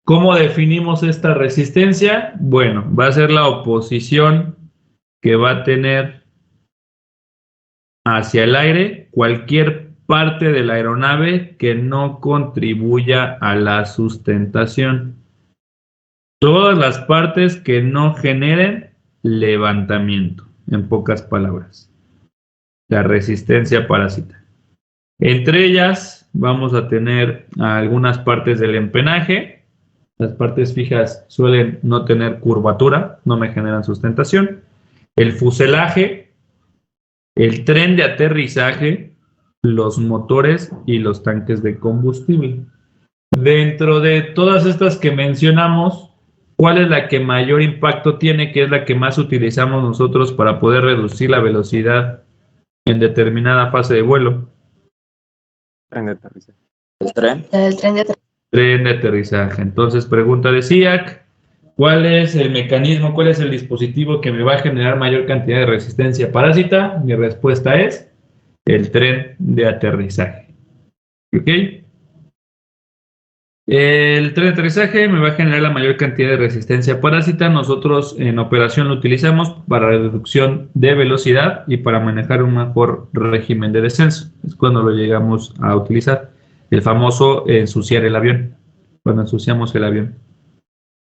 ¿Cómo definimos esta resistencia? Bueno, va a ser la oposición que va a tener hacia el aire cualquier parte de la aeronave que no contribuya a la sustentación. Todas las partes que no generen levantamiento, en pocas palabras. La resistencia parásita. Entre ellas vamos a tener algunas partes del empenaje. Las partes fijas suelen no tener curvatura, no me generan sustentación. El fuselaje, el tren de aterrizaje, los motores y los tanques de combustible. Dentro de todas estas que mencionamos, ¿cuál es la que mayor impacto tiene? ¿Qué es la que más utilizamos nosotros para poder reducir la velocidad en determinada fase de vuelo? Tren de aterrizaje. El tren. El tren de aterrizaje. Tren de aterrizaje. Entonces, pregunta de SIAC, ¿cuál es el mecanismo, cuál es el dispositivo que me va a generar mayor cantidad de resistencia parásita? Mi respuesta es el tren de aterrizaje. ¿Ok? El tren de aterrizaje me va a generar la mayor cantidad de resistencia parásita. Nosotros en operación lo utilizamos para reducción de velocidad y para manejar un mejor régimen de descenso. Es cuando lo llegamos a utilizar. El famoso ensuciar el avión, cuando ensuciamos el avión.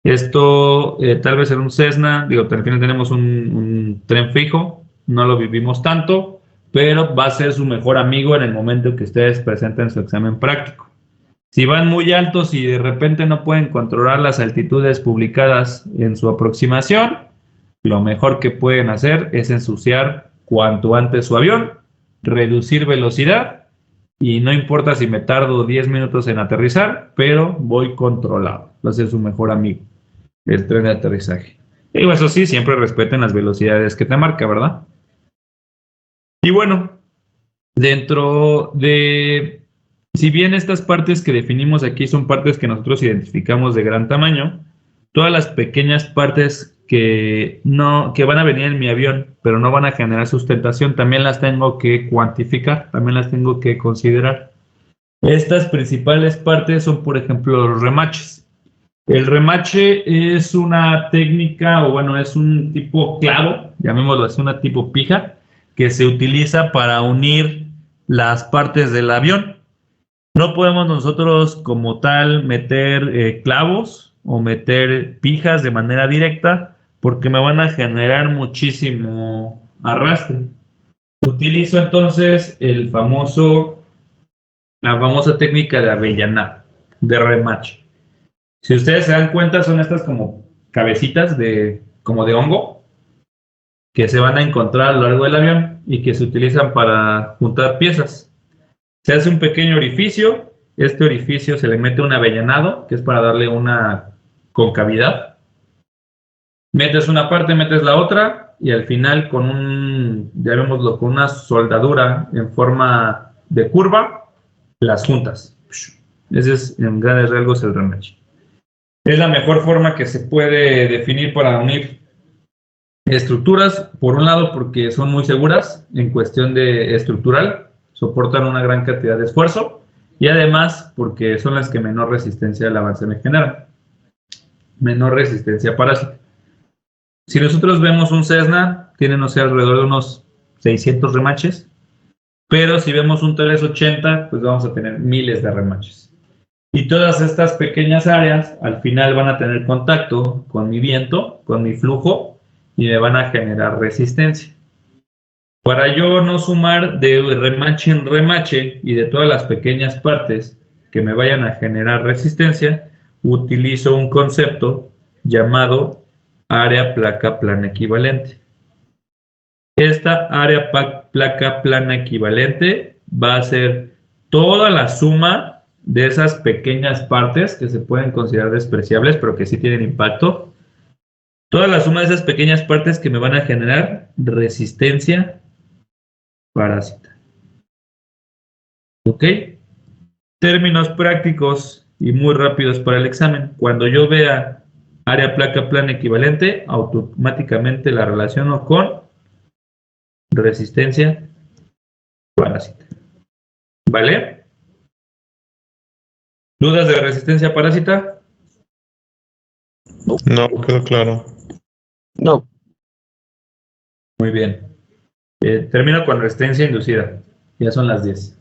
Esto tal vez en un Cessna, digo, al final tenemos un tren fijo, no lo vivimos tanto, pero va a ser su mejor amigo en el momento que ustedes presenten su examen práctico. Si van muy altos y de repente no pueden controlar las altitudes publicadas en su aproximación, lo mejor que pueden hacer es ensuciar cuanto antes su avión, reducir velocidad y no importa si me tardo 10 minutos en aterrizar, pero voy controlado. Va a ser su mejor amigo, el tren de aterrizaje. Y eso sí, siempre respeten las velocidades que te marca, ¿verdad? Y bueno, dentro de... Si bien estas partes que definimos aquí son partes que nosotros identificamos de gran tamaño, todas las pequeñas partes que van a venir en mi avión, pero no van a generar sustentación, también las tengo que cuantificar, también las tengo que considerar. Estas principales partes son, por ejemplo, los remaches. El remache es una técnica, o bueno, es un tipo clavo, llamémoslo así, una tipo pija, que se utiliza para unir las partes del avión. No podemos nosotros como tal meter clavos o meter pijas de manera directa porque me van a generar muchísimo arrastre. Utilizo entonces la famosa técnica de avellanado, de remache. Si ustedes se dan cuenta, son estas como cabecitas como de hongo que se van a encontrar a lo largo del avión y que se utilizan para juntar piezas. Se hace un pequeño orificio, este orificio se le mete un avellanado, que es para darle una concavidad. Metes una parte, metes la otra, y al final con con una soldadura en forma de curva, las juntas. Ese es, en grandes rasgos, el remache. Es la mejor forma que se puede definir para unir estructuras, por un lado porque son muy seguras en cuestión de estructural, soportan una gran cantidad de esfuerzo, y además porque son las que menor resistencia al avance me generan, menor resistencia parásita. Si nosotros vemos un Cessna, tiene, no sé, alrededor de unos 600 remaches, pero si vemos un 380, pues vamos a tener miles de remaches. Y todas estas pequeñas áreas al final van a tener contacto con mi viento, con mi flujo, y me van a generar resistencia. Para yo no sumar de remache en remache y de todas las pequeñas partes que me vayan a generar resistencia, utilizo un concepto llamado área placa plana equivalente. Esta área placa plana equivalente va a ser toda la suma de esas pequeñas partes que se pueden considerar despreciables, pero que sí tienen impacto. Toda la suma de esas pequeñas partes que me van a generar resistencia parásita. ¿Ok? Términos prácticos y muy rápidos para el examen. Cuando yo vea área placa plana equivalente, automáticamente la relaciono con resistencia parásita. ¿Vale? ¿Dudas de resistencia parásita? No, quedó claro. No. Muy bien. Termino con resistencia inducida. Ya son las 10.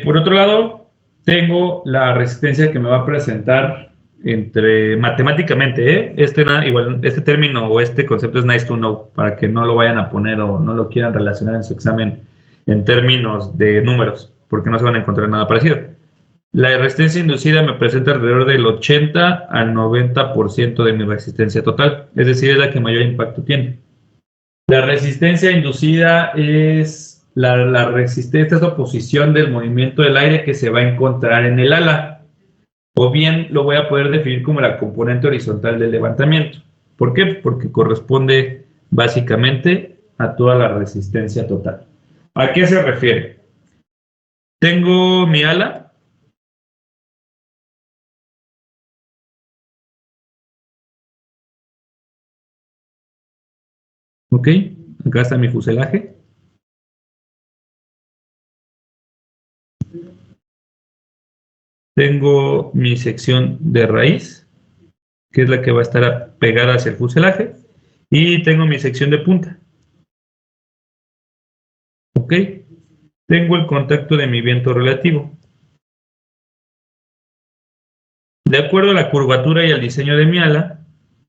Por otro lado, tengo la resistencia que me va a presentar matemáticamente, igual, este término o este concepto es nice to know, para que no lo vayan a poner o no lo quieran relacionar en su examen en términos de números, porque no se van a encontrar nada parecido. La resistencia inducida me presenta alrededor del 80 al 90% de mi resistencia total, es decir, es la que mayor impacto tiene. La resistencia inducida es la resistencia, es la oposición del movimiento del aire que se va a encontrar en el ala. O bien lo voy a poder definir como la componente horizontal del levantamiento. ¿Por qué? Porque corresponde básicamente a toda la resistencia total. ¿A qué se refiere? Tengo mi ala. Ok, acá está mi fuselaje. Tengo mi sección de raíz, que es la que va a estar pegada hacia el fuselaje, y tengo mi sección de punta. Ok, tengo el contacto de mi viento relativo. De acuerdo a la curvatura y al diseño de mi ala,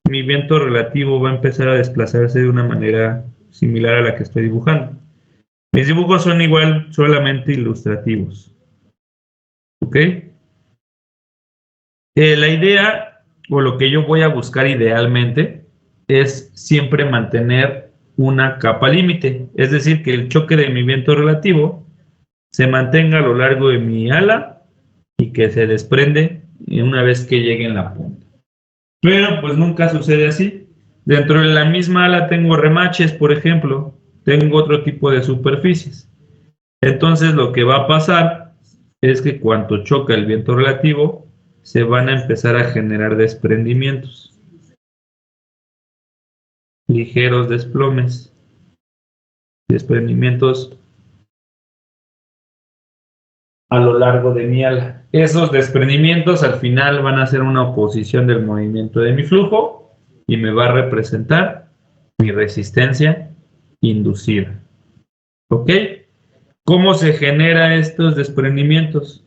mi viento relativo va a empezar a desplazarse de una manera similar a la que estoy dibujando. Mis dibujos son igual, solamente ilustrativos. ¿Ok? La idea, o lo que yo voy a buscar idealmente, es siempre mantener una capa límite. Es decir, que el choque de mi viento relativo se mantenga a lo largo de mi ala y que se desprende una vez que llegue en la punta. Pero pues nunca sucede así. Dentro de la misma ala tengo remaches, por ejemplo. Tengo otro tipo de superficies. Entonces lo que va a pasar es que cuando choca el viento relativo, se van a empezar a generar desprendimientos. Ligeros desplomes. Desprendimientos a lo largo de mi ala. Esos desprendimientos al final van a ser una oposición del movimiento de mi flujo y me va a representar mi resistencia inducida. ¿Ok? ¿Cómo se generan estos desprendimientos?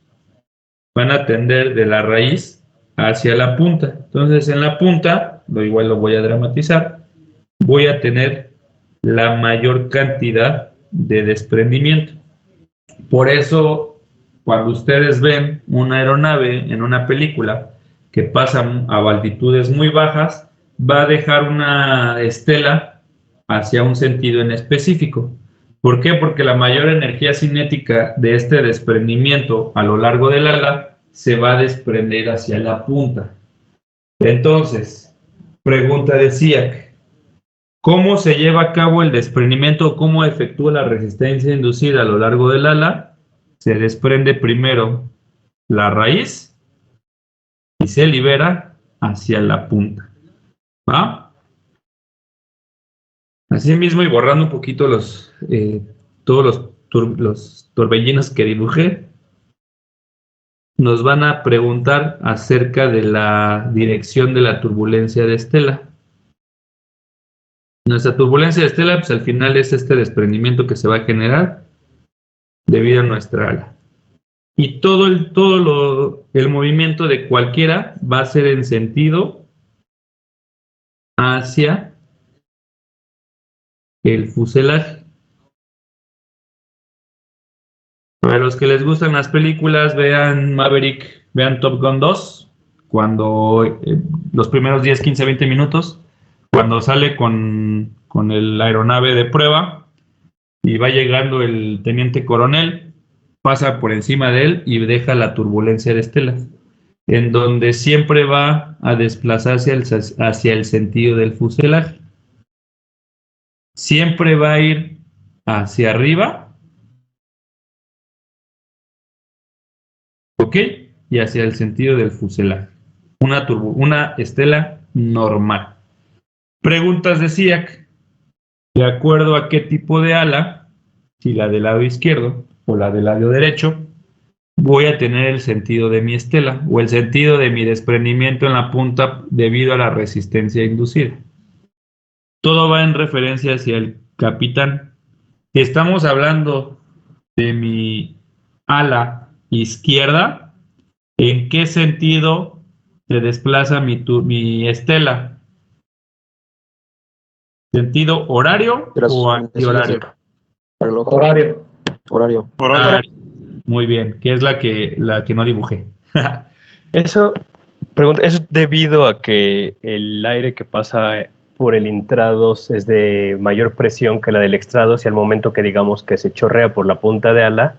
Van a tender de la raíz hacia la punta. Entonces en la punta, igual lo voy a dramatizar, voy a tener la mayor cantidad de desprendimiento. Por eso, cuando ustedes ven una aeronave en una película que pasa a altitudes muy bajas, va a dejar una estela hacia un sentido en específico. ¿Por qué? Porque la mayor energía cinética de este desprendimiento a lo largo del ala se va a desprender hacia la punta. Entonces, pregunta de SIAC. ¿Cómo se lleva a cabo el desprendimiento o cómo efectúa la resistencia inducida a lo largo del ala? Se desprende primero la raíz y se libera hacia la punta. ¿Va? Asimismo, y borrando un poquito todos los torbellinos que dibujé, nos van a preguntar acerca de la dirección de la turbulencia de estela. Nuestra turbulencia de estela, pues al final es este desprendimiento que se va a generar debido a nuestra ala. Y todo el movimiento de cualquiera va a ser en sentido hacia el fuselaje. Para los que les gustan las películas, vean Maverick, vean Top Gun 2, cuando los primeros 10, 15, 20 minutos, cuando sale con el aeronave de prueba y va llegando el teniente coronel, pasa por encima de él y deja la turbulencia de estela, en donde siempre va a desplazarse hacia el sentido del fuselaje. Siempre va a ir hacia arriba, ¿ok? Y hacia el sentido del fuselaje. Una estela normal. Preguntas de SIAC. De acuerdo a qué tipo de ala, si la del lado izquierdo o la del lado derecho, voy a tener el sentido de mi estela o el sentido de mi desprendimiento en la punta debido a la resistencia inducida. Todo va en referencia hacia el capitán. Si estamos hablando de mi ala izquierda, ¿en qué sentido se desplaza mi estela? ¿Sentido horario o antihorario? Horario. Horario. Horario. Muy bien, que es la que no dibujé. Eso, pregunta, ¿eso es debido a que el aire que pasa por el intrados es de mayor presión que la del extrados y al momento que digamos que se chorrea por la punta de ala,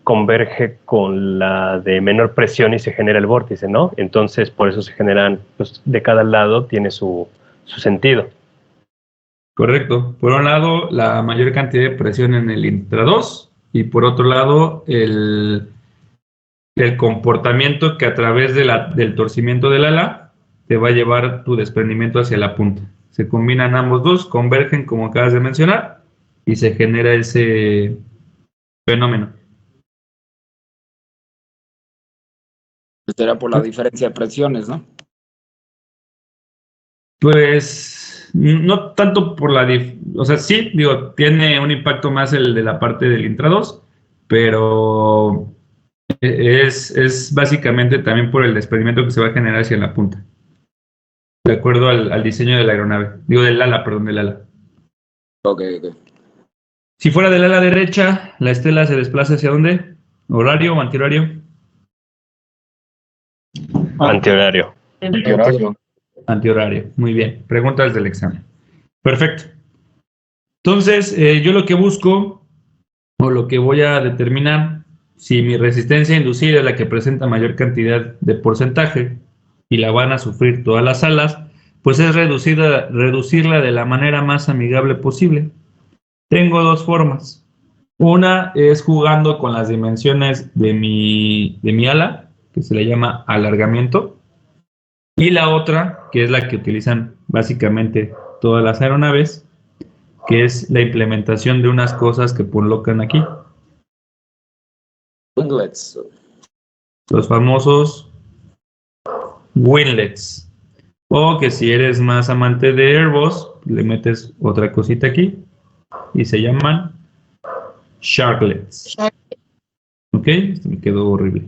converge con la de menor presión y se genera el vórtice, ¿no? Entonces, por eso se generan, pues, de cada lado tiene su sentido. Correcto. Por un lado, la mayor cantidad de presión en el intrados y por otro lado, el comportamiento que a través del torcimiento del ala te va a llevar tu desprendimiento hacia la punta. Se combinan ambos dos, convergen como acabas de mencionar y se genera ese fenómeno. Esto era por la diferencia de presiones, ¿no? Pues no tanto por o sea, sí, digo, tiene un impacto más el de la parte del intrados, pero es básicamente también por el desprendimiento que se va a generar hacia la punta, de acuerdo al diseño de la aeronave, digo del ala, perdón, del ala. Ok. Si fuera del ala derecha, la estela se desplaza ¿hacia dónde? ¿Horario o antihorario? Antihorario. Antihorario. Antihorario, muy bien. Preguntas del examen. Perfecto. Entonces, yo lo que busco, o lo que voy a determinar, si mi resistencia inducida es la que presenta mayor cantidad de porcentaje y la van a sufrir todas las alas, pues es reducirla de la manera más amigable posible. Tengo dos formas. Una es jugando con las dimensiones de mi ala, que se le llama alargamiento, y la otra, que es la que utilizan básicamente todas las aeronaves, que es la implementación de unas cosas que colocan aquí. Winglets. Los famosos winglets. O que si eres más amante de Airbus, le metes otra cosita aquí y se llaman sharklets. Ok, esto me quedó horrible.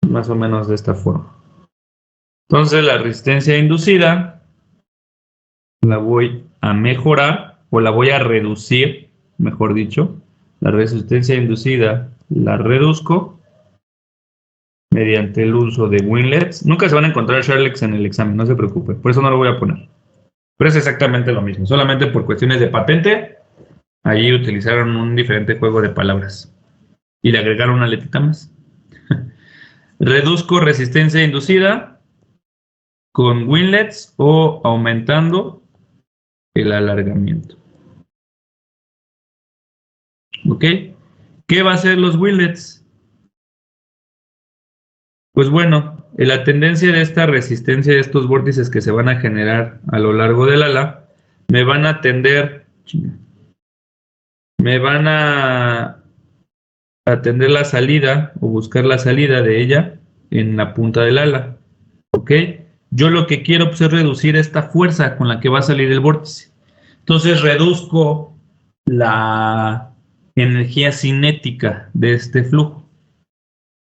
Más o menos de esta forma. Entonces la resistencia inducida la voy a mejorar o la voy a reducir, mejor dicho. La resistencia inducida la reduzco mediante el uso de winglets. Nunca se van a encontrar sharklets en el examen, no se preocupe, por eso no lo voy a poner. Pero es exactamente lo mismo, solamente por cuestiones de patente, ahí utilizaron un diferente juego de palabras y le agregaron una letrita más. Reduzco resistencia inducida con winglets o aumentando el alargamiento. ¿Ok? ¿Qué va a hacer los winglets? Pues bueno, la tendencia de esta resistencia de estos vórtices que se van a generar a lo largo del ala, me van a atender la salida o buscar la salida de ella en la punta del ala. ¿Ok? Yo lo que quiero pues, es reducir esta fuerza con la que va a salir el vórtice. Entonces reduzco la energía cinética de este flujo.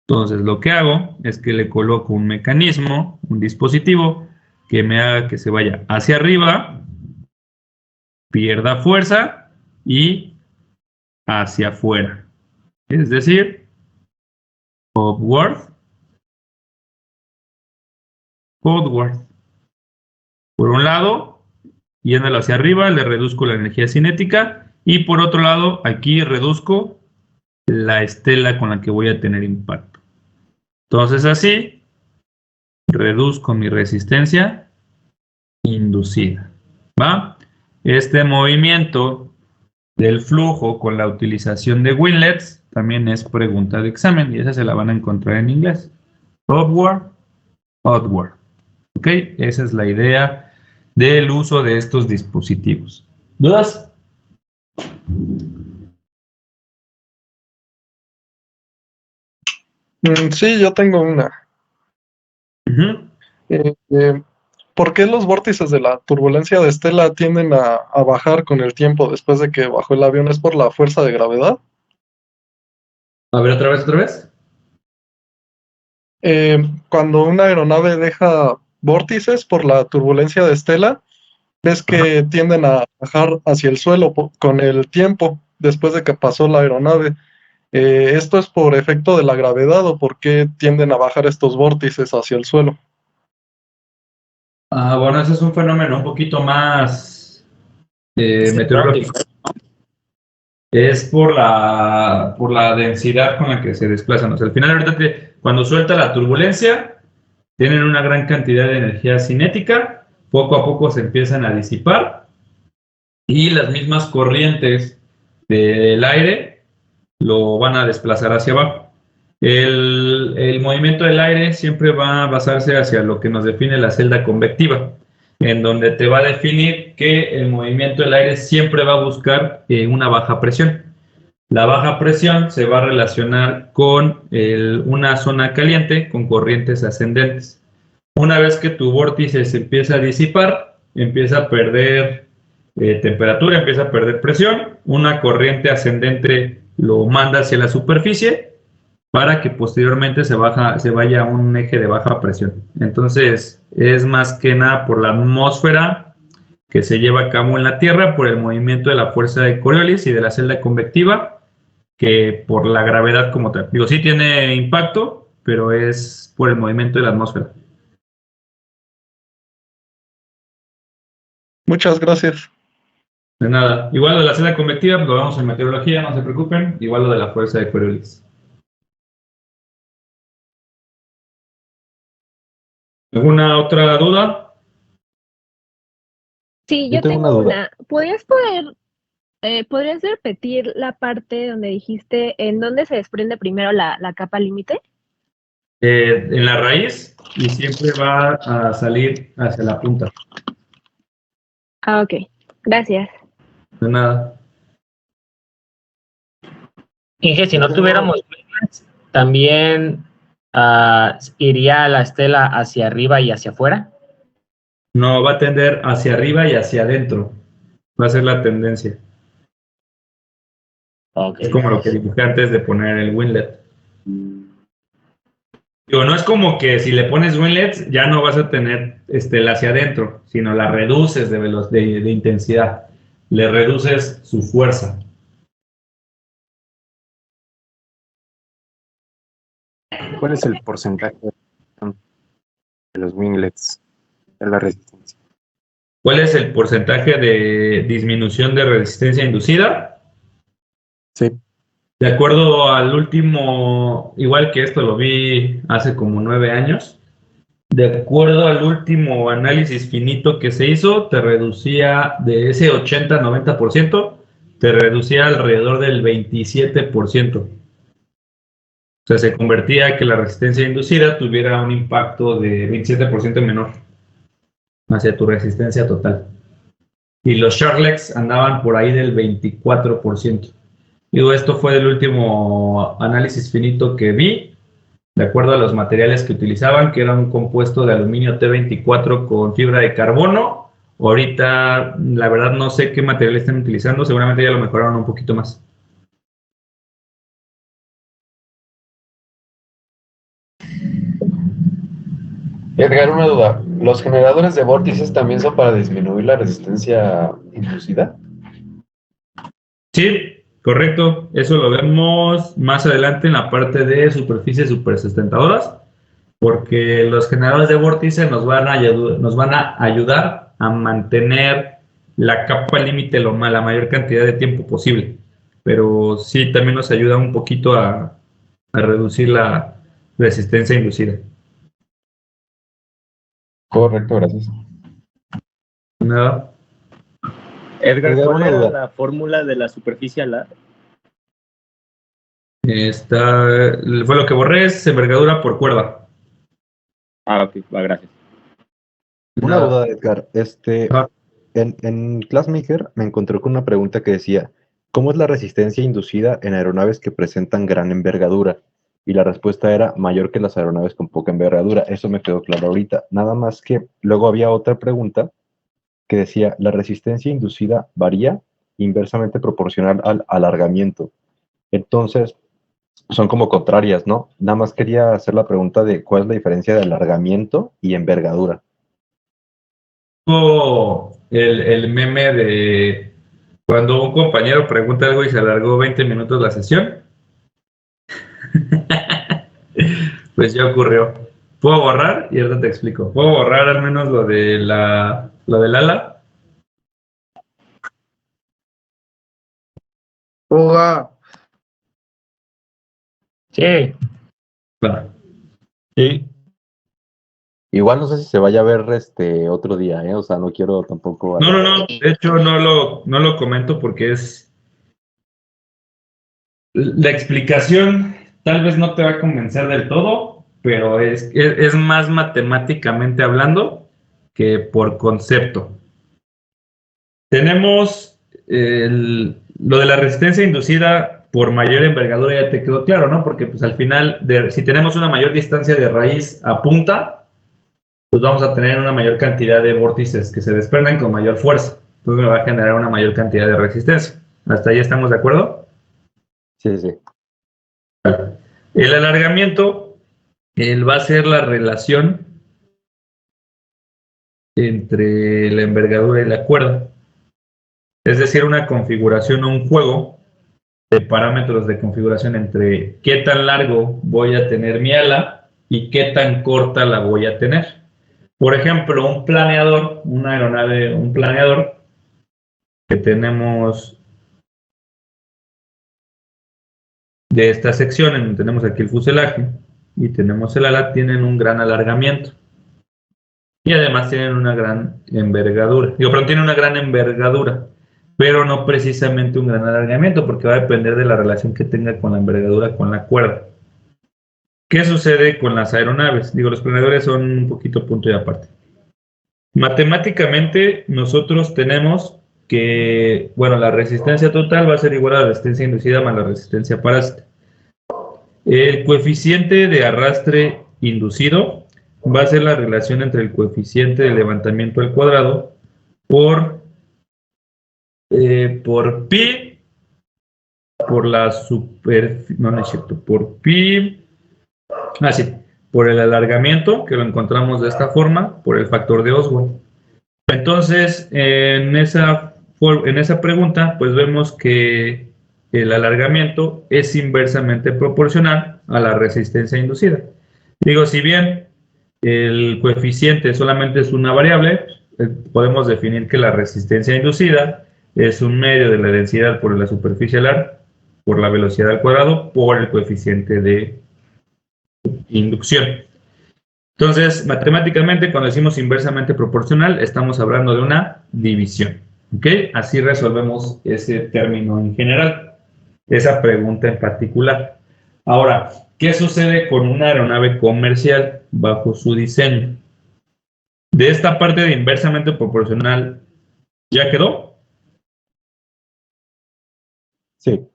Entonces lo que hago es que le coloco un mecanismo, un dispositivo que me haga que se vaya hacia arriba, pierda fuerza y hacia afuera. Es decir, upward, outward. Por un lado, yéndolo hacia arriba, le reduzco la energía cinética y por otro lado, aquí reduzco la estela con la que voy a tener impacto. Entonces así, reduzco mi resistencia inducida. ¿Va? Este movimiento del flujo con la utilización de winglets también es pregunta de examen y esa se la van a encontrar en inglés. Upward, outward. ¿Ok? Esa es la idea del uso de estos dispositivos. ¿Dudas? Sí, yo tengo una. Uh-huh. ¿por qué los vórtices de la turbulencia de Estela tienden a bajar con el tiempo después de que bajó el avión? ¿Es por la fuerza de gravedad? A ver, otra vez. Cuando una aeronave deja vórtices por la turbulencia de Estela, ves que tienden a bajar hacia el suelo con el tiempo después de que pasó la aeronave. ¿Esto es por efecto de la gravedad o por qué tienden a bajar estos vórtices hacia el suelo? Bueno, ese es un fenómeno un poquito más meteorológico. Es por la densidad con la que se desplazan. O sea, al final, ahorita cuando suelta la turbulencia, tienen una gran cantidad de energía cinética, poco a poco se empiezan a disipar y las mismas corrientes del aire lo van a desplazar hacia abajo. El movimiento del aire siempre va a basarse hacia lo que nos define la celda convectiva, en donde te va a definir que el movimiento del aire siempre va a buscar una baja presión. La baja presión se va a relacionar con una zona caliente con corrientes ascendentes. Una vez que tu vórtice se empieza a disipar, empieza a perder temperatura, empieza a perder presión, una corriente ascendente lo manda hacia la superficie para que posteriormente se vaya a un eje de baja presión. Entonces, es más que nada por la atmósfera que se lleva a cabo en la Tierra, por el movimiento de la fuerza de Coriolis y de la celda convectiva, que por la gravedad como tal. Digo, sí tiene impacto, pero es por el movimiento de la atmósfera. Muchas gracias. De nada. Igual lo de la celda convectiva, pues lo vemos en meteorología, no se preocupen. Igual lo de la fuerza de Coriolis. ¿Alguna otra duda? Sí, yo tengo una. ¿Podrías repetir la parte donde dijiste en dónde se desprende primero la capa límite? En la raíz y siempre va a salir hacia la punta. Ah, ok. Gracias. De nada. Inge, si no tuviéramos también iría la estela hacia arriba y hacia afuera. No, va a tender hacia arriba y hacia adentro. Va a ser la tendencia. Okay. Es como lo que dibujé antes de poner el winglet. Digo, no es como que si le pones winglets ya no vas a tener el hacia adentro, sino la reduces de intensidad. Le reduces su fuerza. ¿Cuál es el porcentaje de los winglets de la resistencia? ¿Cuál es el porcentaje de disminución de resistencia inducida? Sí. De acuerdo al último, igual que esto lo vi hace como 9 años, de acuerdo al último análisis finito que se hizo, te reducía de ese 80-90%, te reducía alrededor del 27%. O sea, se convertía a que la resistencia inducida tuviera un impacto de 27% menor hacia tu resistencia total. Y los Sharlex andaban por ahí del 24%. Digo, esto fue del último análisis finito que vi, de acuerdo a los materiales que utilizaban, que era un compuesto de aluminio T24 con fibra de carbono. Ahorita, la verdad, no sé qué material están utilizando, seguramente ya lo mejoraron un poquito más. Edgar, una duda. ¿Los generadores de vórtices también son para disminuir la resistencia inducida? Sí, correcto. Eso lo vemos más adelante en la parte de superficies supersustentadoras, porque los generadores de vórtice nos van a ayudar a mantener la capa límite la mayor cantidad de tiempo posible. Pero sí, también nos ayuda un poquito a reducir la resistencia inducida. Correcto, gracias. Nada. Edgar, ¿cuál era la fórmula de la superficie alar? Fue lo que borré, es envergadura por cuerda. Ah, ok, va, gracias. Una duda, Edgar. En Classmaker me encontré con una pregunta que decía, ¿cómo es la resistencia inducida en aeronaves que presentan gran envergadura? y la respuesta era mayor que las aeronaves con poca envergadura. Eso me quedó claro ahorita. Nada más que luego había otra pregunta que decía, la resistencia inducida varía inversamente proporcional al alargamiento. Entonces, son como contrarias, ¿no? Nada más quería hacer la pregunta de cuál es la diferencia de alargamiento y envergadura. El meme de cuando un compañero pregunta algo y se alargó 20 minutos la sesión. Pues ya ocurrió. ¿Puedo borrar? Y ahorita te explico. ¿Puedo borrar al menos lo del ala? Oga. Sí. Claro. Sí. Igual no sé si se vaya a ver otro día, ¿eh? O sea, no quiero tampoco... No. De hecho, no lo comento porque es... La explicación tal vez no te va a convencer del todo, pero es más matemáticamente hablando que por concepto. Tenemos lo de la resistencia inducida por mayor envergadura, ya te quedó claro, ¿no? Porque pues al final, si tenemos una mayor distancia de raíz a punta, pues vamos a tener una mayor cantidad de vórtices que se desprenden con mayor fuerza. Entonces me va a generar una mayor cantidad de resistencia. ¿Hasta ahí estamos de acuerdo? Sí. El alargamiento, va a ser la relación entre la envergadura y la cuerda. Es decir, una configuración o un juego de parámetros de configuración entre qué tan largo voy a tener mi ala y qué tan corta la voy a tener. Por ejemplo, un planeador, una aeronave, un planeador que tenemos de esta sección, en donde tenemos aquí el fuselaje y tenemos el ala, tienen un gran alargamiento. Y además tienen una gran envergadura. Tienen una gran envergadura, pero no precisamente un gran alargamiento, porque va a depender de la relación que tenga con la envergadura con la cuerda. ¿Qué sucede con las aeronaves? Los planeadores son un poquito punto y aparte. Matemáticamente, nosotros tenemos que, la resistencia total va a ser igual a la resistencia inducida más la resistencia parásita. El coeficiente de arrastre inducido va a ser la relación entre el coeficiente de levantamiento al cuadrado por pi por la por el alargamiento, que lo encontramos de esta forma, por el factor de Oswald. Entonces, en esa pregunta, pues vemos que el alargamiento es inversamente proporcional a la resistencia inducida. Si bien el coeficiente solamente es una variable, podemos definir que la resistencia inducida es un medio de la densidad por la superficie alar, por la velocidad al cuadrado, por el coeficiente de inducción. Entonces, matemáticamente, cuando decimos inversamente proporcional, estamos hablando de una división. ¿Ok? Así resolvemos ese término en general, esa pregunta en particular. Ahora, ¿qué sucede con una aeronave comercial bajo su diseño? De esta parte de inversamente proporcional, ¿ya quedó? Sí.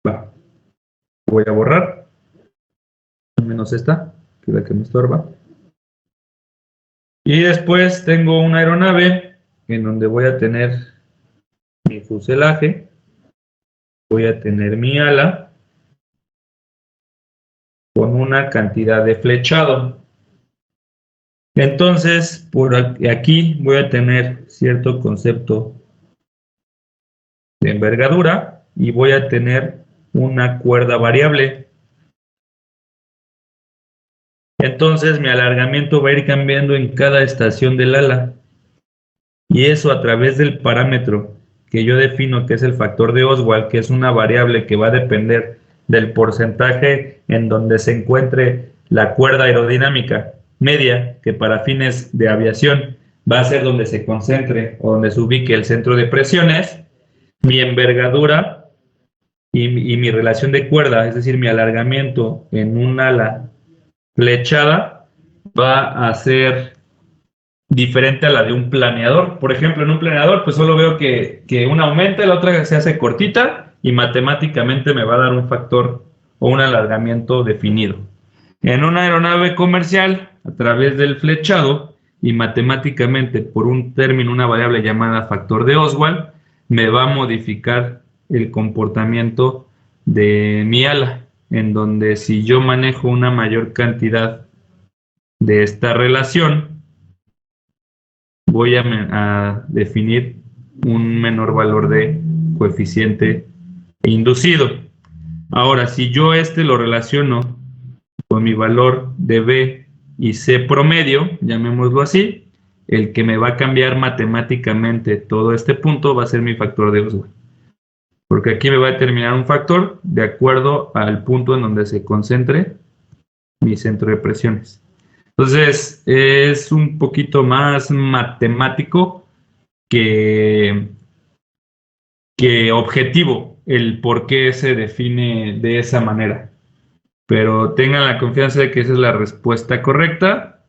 Va. Voy a borrar. Menos esta, que es la que me estorba. Y después tengo una aeronave en donde voy a tener mi fuselaje, voy a tener mi ala con una cantidad de flechado. Entonces, por aquí voy a tener cierto concepto de envergadura y voy a tener una cuerda variable. Entonces, mi alargamiento va a ir cambiando en cada estación del ala. Y eso a través del parámetro que yo defino, que es el factor de Oswald, que es una variable que va a depender del porcentaje en donde se encuentre la cuerda aerodinámica media, que para fines de aviación va a ser donde se concentre o donde se ubique el centro de presiones, mi envergadura y mi relación de cuerda, es decir, mi alargamiento en un ala flechada, va a ser diferente a la de un planeador. Por ejemplo, en un planeador, pues solo veo que una aumenta, la otra se hace cortita y matemáticamente me va a dar un factor o un alargamiento definido. En una aeronave comercial, a través del flechado y matemáticamente por un término, una variable llamada factor de Oswald, me va a modificar el comportamiento de mi ala, en donde si yo manejo una mayor cantidad de esta relación, voy a definir un menor valor de coeficiente inducido. Ahora, si yo lo relaciono con mi valor de B y C promedio, llamémoslo así, el que me va a cambiar matemáticamente todo este punto va a ser mi factor de Oswald. Porque aquí me va a determinar un factor de acuerdo al punto en donde se concentre mi centro de presiones. Entonces, es un poquito más matemático que objetivo el por qué se define de esa manera. Pero tengan la confianza de que esa es la respuesta correcta.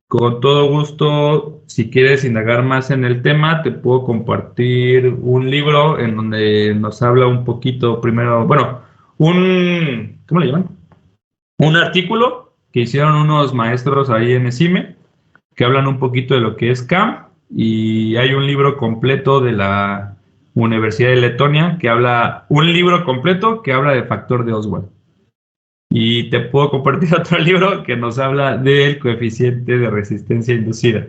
Con todo gusto, si quieres indagar más en el tema, te puedo compartir un libro en donde nos habla un poquito primero, bueno, ¿cómo le llaman? Un artículo que hicieron unos maestros ahí en ESIME, que hablan un poquito de lo que es CAM, y hay un libro completo de la Universidad de Letonia un libro completo que habla de factor de Oswald. Y te puedo compartir otro libro que nos habla del coeficiente de resistencia inducida.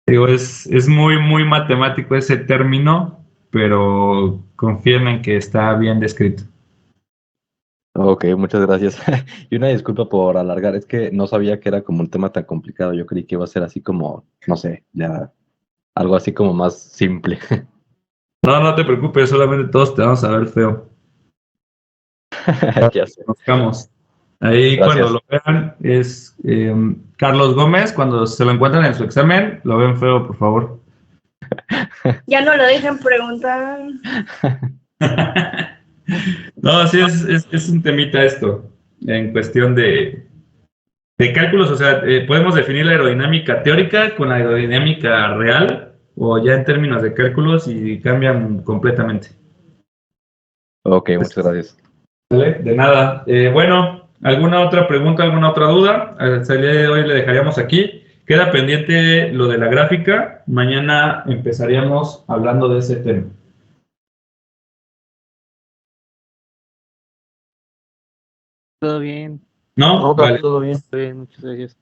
Digo, es muy, muy matemático ese término, pero confíen en que está bien descrito. Ok, muchas gracias. Y una disculpa por alargar, es que no sabía que era como un tema tan complicado. Yo creí que iba a ser así como, no sé, ya algo así como más simple. No te preocupes, solamente todos te vamos a ver feo. Ya sé. Conozcamos. Ahí Gracias. cuando lo vean es Carlos Gómez, cuando se lo encuentran en su examen, lo ven feo, por favor. Ya no lo dejen preguntar. No, sí, es un temita esto, en cuestión de cálculos, o sea, podemos definir la aerodinámica teórica con la aerodinámica real, o ya en términos de cálculos y cambian completamente. Ok, muchas gracias. ¿Vale? De nada. Bueno, ¿alguna otra pregunta, alguna otra duda? Hasta el día de hoy le dejaríamos aquí. Queda pendiente lo de la gráfica. Mañana empezaríamos hablando de ese tema. Todo bien. ¿No? Vale. Todo bien, muchas gracias.